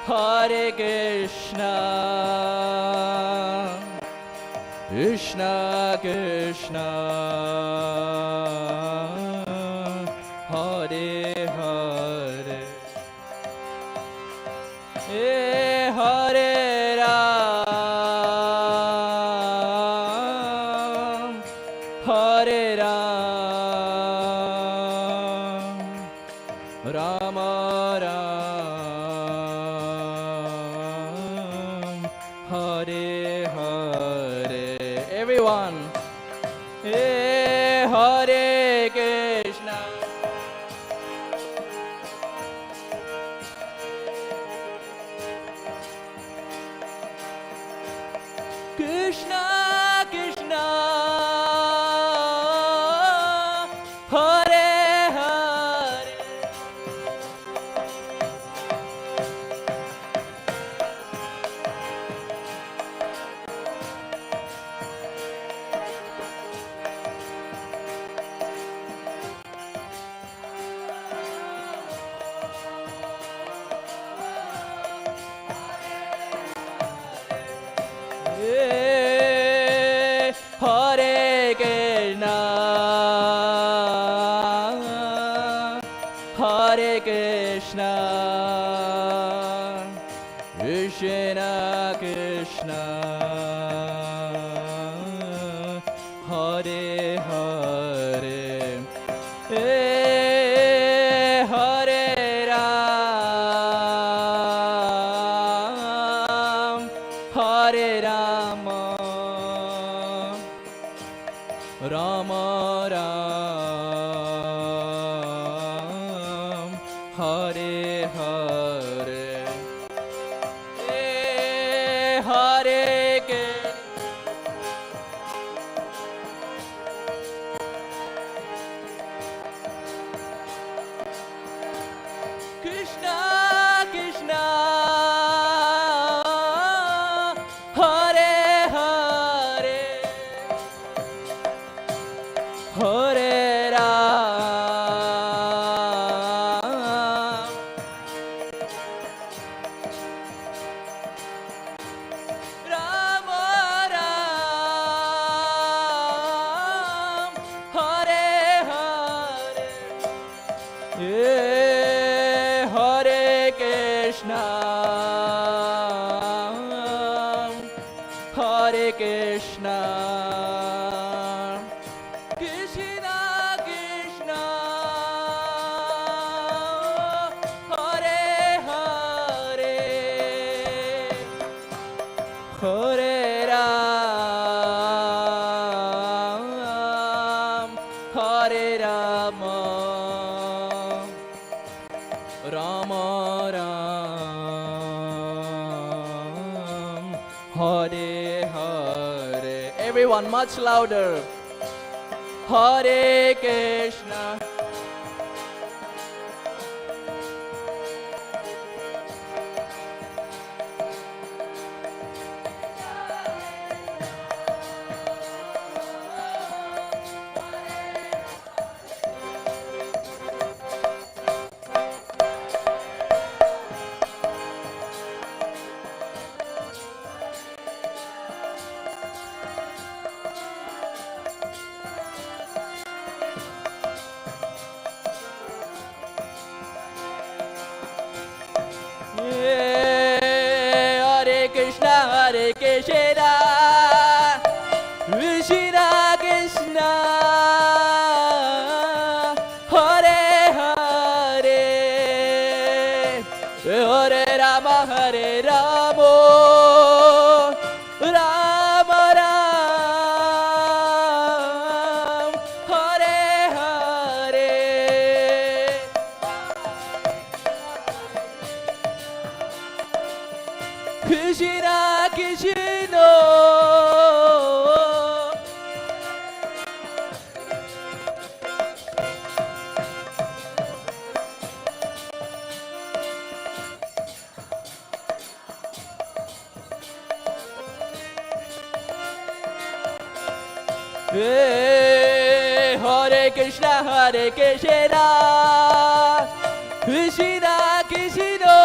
Hare Krishna, Krishna Krishna, Hare Hare, Hare Ram, Hare Ram, Rama Ram, Hare Hare. Everyone, Hare Krishna, Krishna Krishna, Hare Hare, Hare Krishna, Krishna Krishna, Hare Hare, Hare Ram, Hare Rama, Rama Ram, Hare Hare, Hare Krishna Krishna, Hare Hare, Hare Ram, Rama Ram, Hare Hare, Hare Krishna, Hare Krishna, Krishna Krishna, Hare Hare, Hare Ram, Hare Rama, Rama Ram, Hare Hare. Everyone, much louder. Hare Krishna. Hare Krishna, Hare Krishna, Krishna Krishna, Hare Hare, Hare Rama, Hare Rama, Rama Ram, Hare Hare, Krishna Krishna, Hare Krishna, Hare Krishna, Krishna Krishna,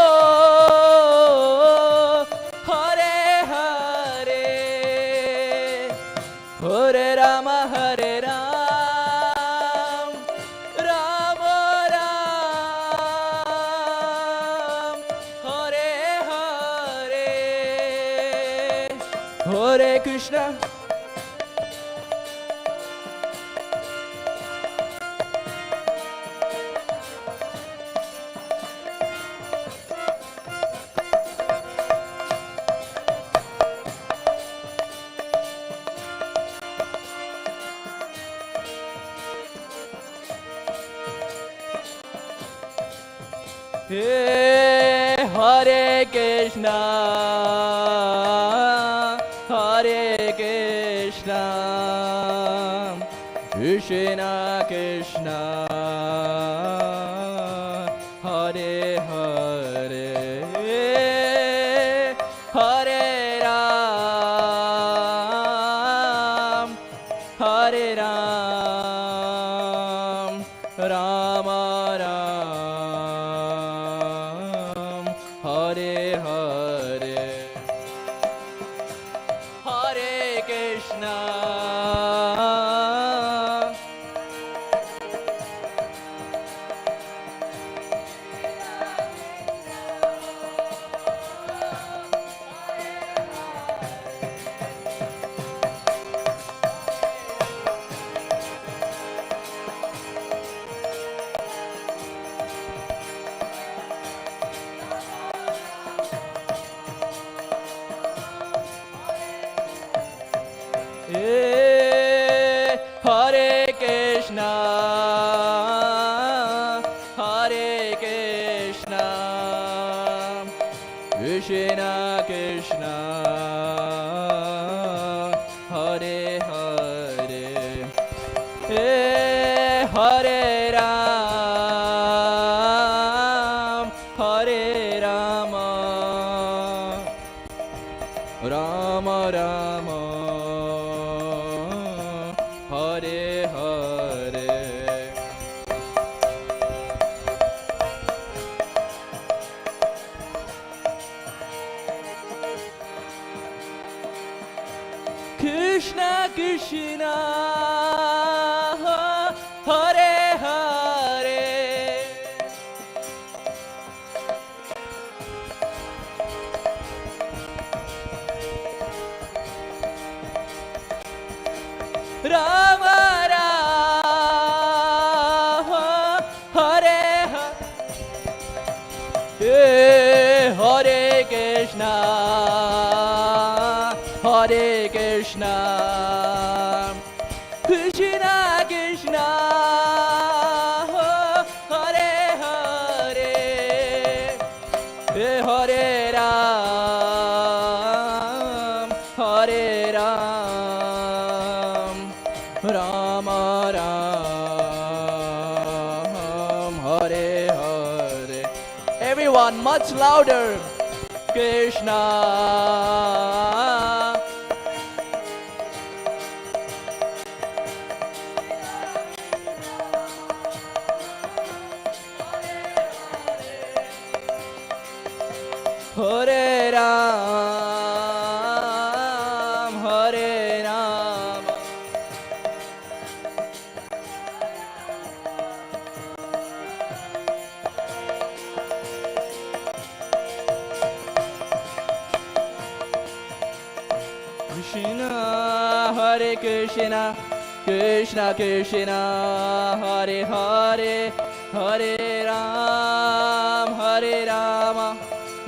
Hare Hare, Hare Rama, Hare Ram, Rama Ram, Hare Hare, Hare Krishna. Hare Krishna, Hare Krishna, Krishna Krishna, Hare Hare, Hare Ram, Hare Ram, Rama Ram, Hare Hare, Hare Krishna, Krishna, Krishna Krishna, Hare Hare, Hare Ram, Hare Rama, Rama Rama, Hare Hare. Krishna Krishna, Hare Hare, Rama Rama, Hare Hare, Hare Krishna, Hare Krishna, Krishna Krishna, Hare Hare, Hare Ram, Hare Ram, Rama Ram, Hare Hare. Everyone, much louder. Krishna, Hare Ram, Hare Ram. Krishna, Hare Krishna, Krishna Krishna, Hare Hare, Hare Ram, Hare Rama,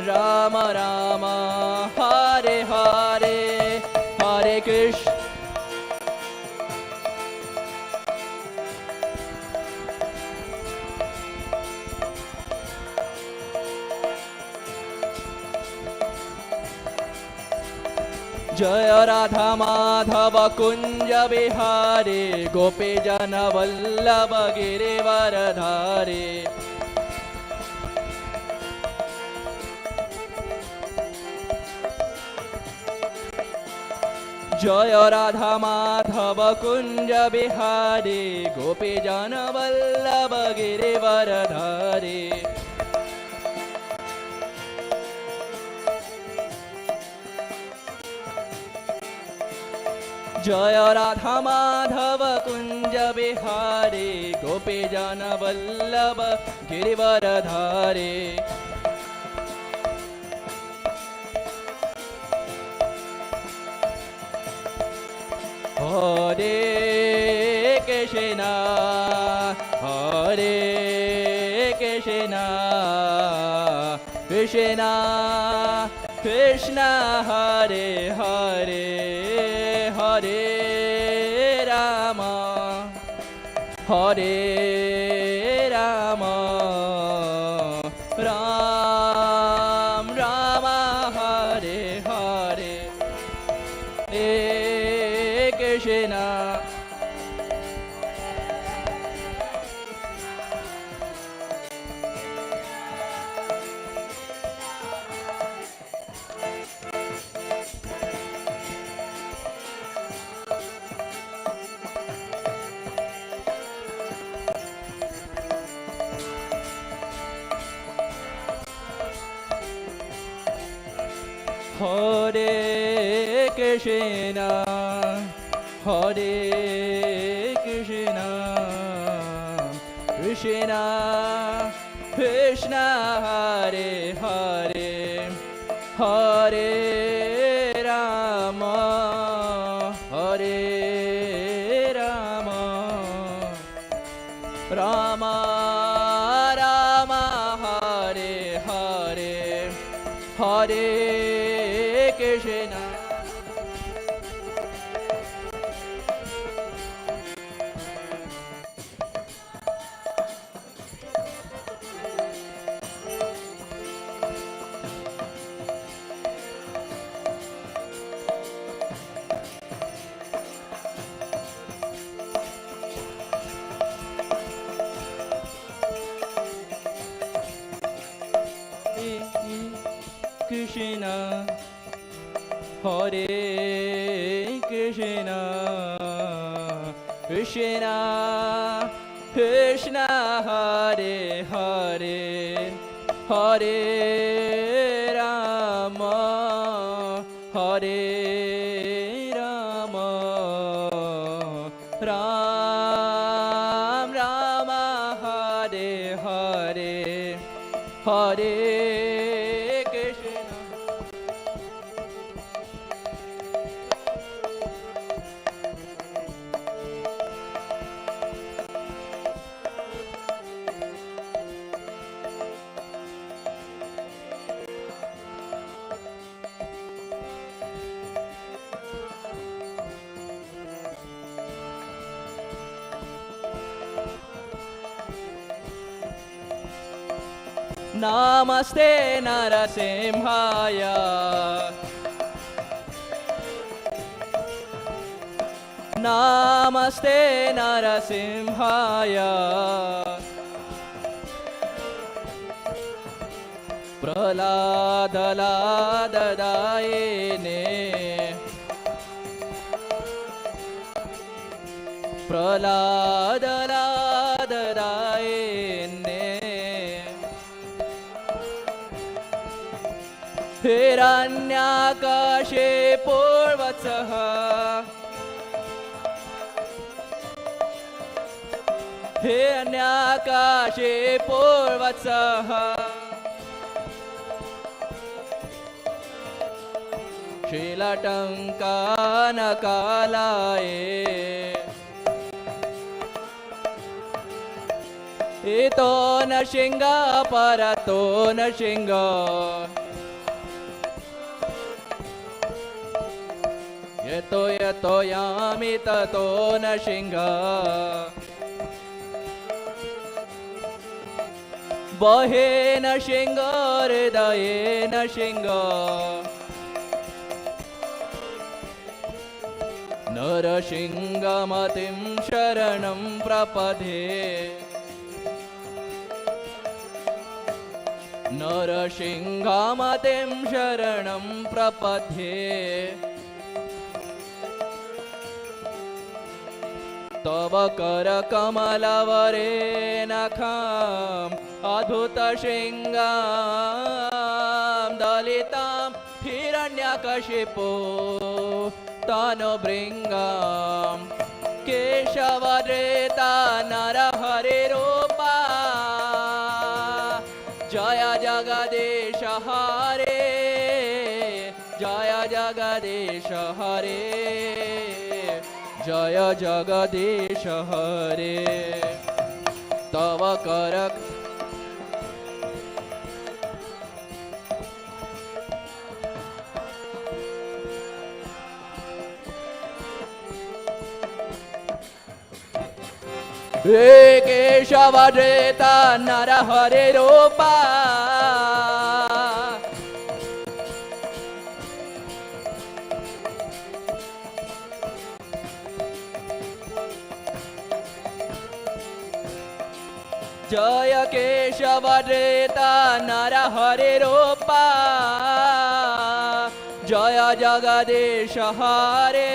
Rama Rama, Hare Hare, Hare Krishna. जय राधा माधव कुंज बिहारी, गोपी जन वल्लभ गिरिवरधारी। जय राधा माधव कुंज बिहारी, गोपी जन वल्लभ गिरिवरधारी। जय राधा माधव कुंज बिहारी, गोपी जन Vallabh Girivardhari. Hare Krishna, Hare Krishna, Krishna Krishna, Hare Hare, Hare Rama, Hare Rama, Ram Rama, Hare Hare, Hare Krishna. Hare Krishna, Hare Krishna, Krishna Krishna, Hare Hare, Hare Rama, Hare Rama, Rama Rama, Hare Hare, Hare Krishna. Krishna, Hare Krishna, Krishna Krishna, Hare Hare, Hare Rama, Hare Rama, Ram Rama, Hare Hare, Hare Krishna. Namaste Narasimhaya, Namaste Narasimhaya, Praladadayane, Praladadayane, Hiranyakashe Purvatsaha, Hiranyakashe Purvatsaha, Shilatankanakalaye, Ito Nashinga Parato Nashinga, Yato yato yami tato Nashinga, Bahe Nashinga Hridaye Nashinga, Narashinga Matim Sharanam Prapadhe, Narashinga Matim Sharanam Prapadhe, Tava Kara Kamalavare Nakham Adhuta Shingam Dalitam Hiranyakashipu Tano Bringam Keshavadreta Narahari Rupa Jaya Jagadesha Hare, Jaya Jagadesha Hare, Jaya Jagadesha Hare, Tava Karak Keshavadreta Narahari Rupa Jaya Keshavadreta Narahari Rupa Jaya Jagadesha Hare,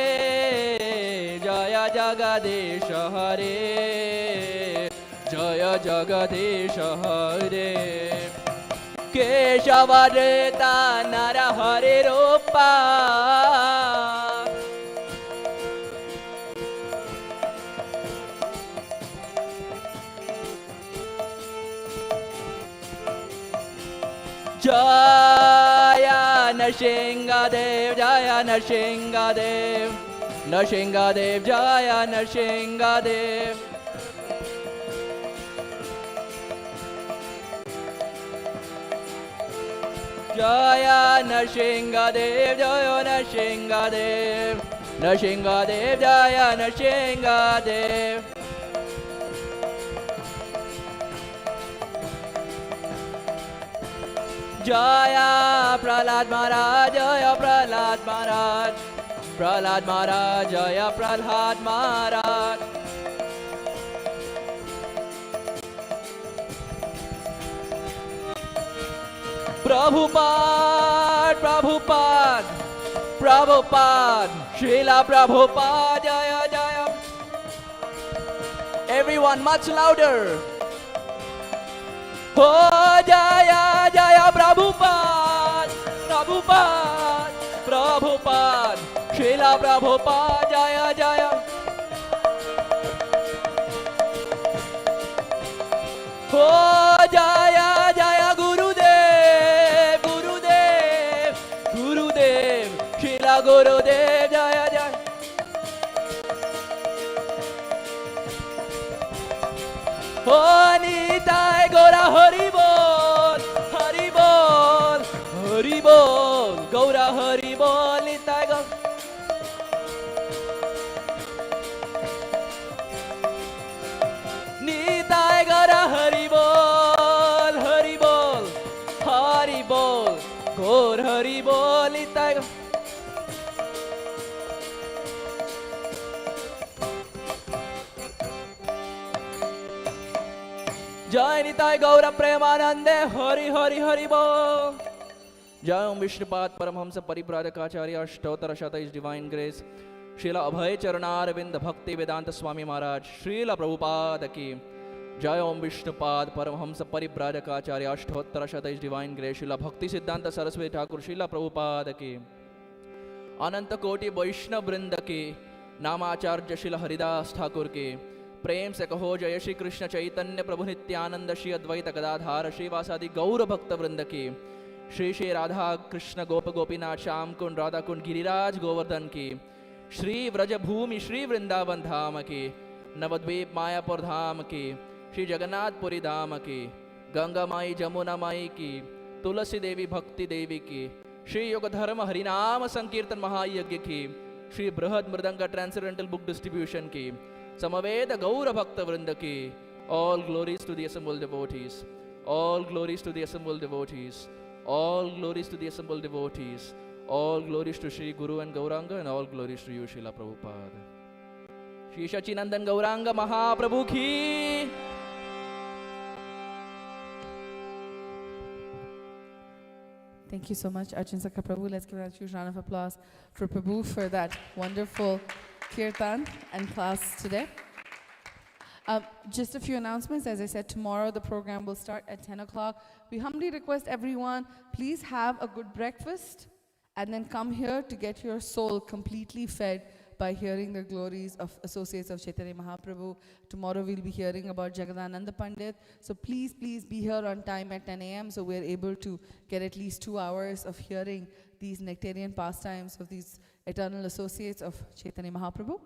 Jaya Jagadesha Hare, Jaya Jagadesha Hare, Keshavadreta Narahari Rupa Jaya Nashingadev, Jaya Nashingadev, Nashingadev, Jaya Nashingadev. Jaya Nashingadev, Jaya Nashingadev, Nashingadev, Jaya Nashingadev. Jaya Prahlad Maharaj, Jaya Prahlad Maharaj, Prahlad Maharaj, Jaya Prahlad Maharaj. Prabhupada Prabhupada, Prabhupada, Srila Prabhupada, Jaya Jaya. Everyone, much louder. Oh, Jaya Jaya Prabhupada, Prabhupada, Prabhupada, Srila Prabhupada, Jaya Jaya. Oh, Jaya Jaya Gurudev, Gurudev, Gurudev, Srila Gurudev, Jaya Jaya. Oh, Nitai Gaura Hari Bol, Hari Bol, Hari Bol, Gaura Hari Bol, Nitai Gaura. Nitai Gaura Hari Bol, Hari Bol, Hari Bol, Gaur Hari Bol, Nitai Gaura. Jai Nitai Gaura Premanande, Hari Hari Hari Bol. Jai Om Vishnupad Paramhamsa Paribradakacharya Ashtotara Shata His Divine Grace. Srila Abhay Charanarvinda Bhakti Vedanta Swami Maharaj, Srila Prabhupada ki. Jai Om Vishnupad Paramhamsa Paribradakacharya Ashtotara Shata His Divine Grace. Srila Bhakti Siddhanta Saraswati Thakur, Srila Prabhupada ki. Ananta Koti Vaishnav Vrinda ki. Namacharya Srila Haridas Thakur ki. प्रेम से कहो जय श्री कृष्ण चैतन्य प्रभु नित्यानंद श्री अद्वैत गदाधार श्रीवासादि गौर भक्त वृंद की. श्री श्री राधा कृष्ण गोप गोपीनाथ श्याम कुंड राधा कुंड गिरिराज गोवर्धन की. श्री व्रज भूमि श्री वृंदावन धाम की. नवद्वीप मायापुर धाम की. श्री जगन्नाथपुरी धाम की. गंगा माई जमुना माई की. तुलसी देवी भक्ति देवी की. श्री योग धर्म हरिनाम संकीर्तन महायज्ञ की. श्री बृहद मृदंग ट्रांसेंडेंटल बुक डिस्ट्रीब्यूशन की. Samaveda Gaura Bhakta Vrinda ki. All glories to the assembled devotees. All glories to the assembled devotees. All glories to the assembled devotees. All glories to Shri Guru and Gauranga, and all glories to you, Srila Prabhupada. Shri Shachinandan Gauranga Mahaprabhu ki. Thank you so much, Arjun Sakha Prabhu. Let's give a huge round of applause for Prabhu for that wonderful kirtan and class today. Just a few announcements. As I said, tomorrow the program will start at 10 o'clock. We humbly request everyone, please have a good breakfast and then come here to get your soul completely fed by hearing the glories of associates of Chaitanya Mahaprabhu. Tomorrow we'll be hearing about Jagadananda Pandit. So please, please be here on time at 10 a.m. so we're able to get at least 2 hours of hearing these nectarian pastimes of these eternal associates of Chaitanya Mahaprabhu.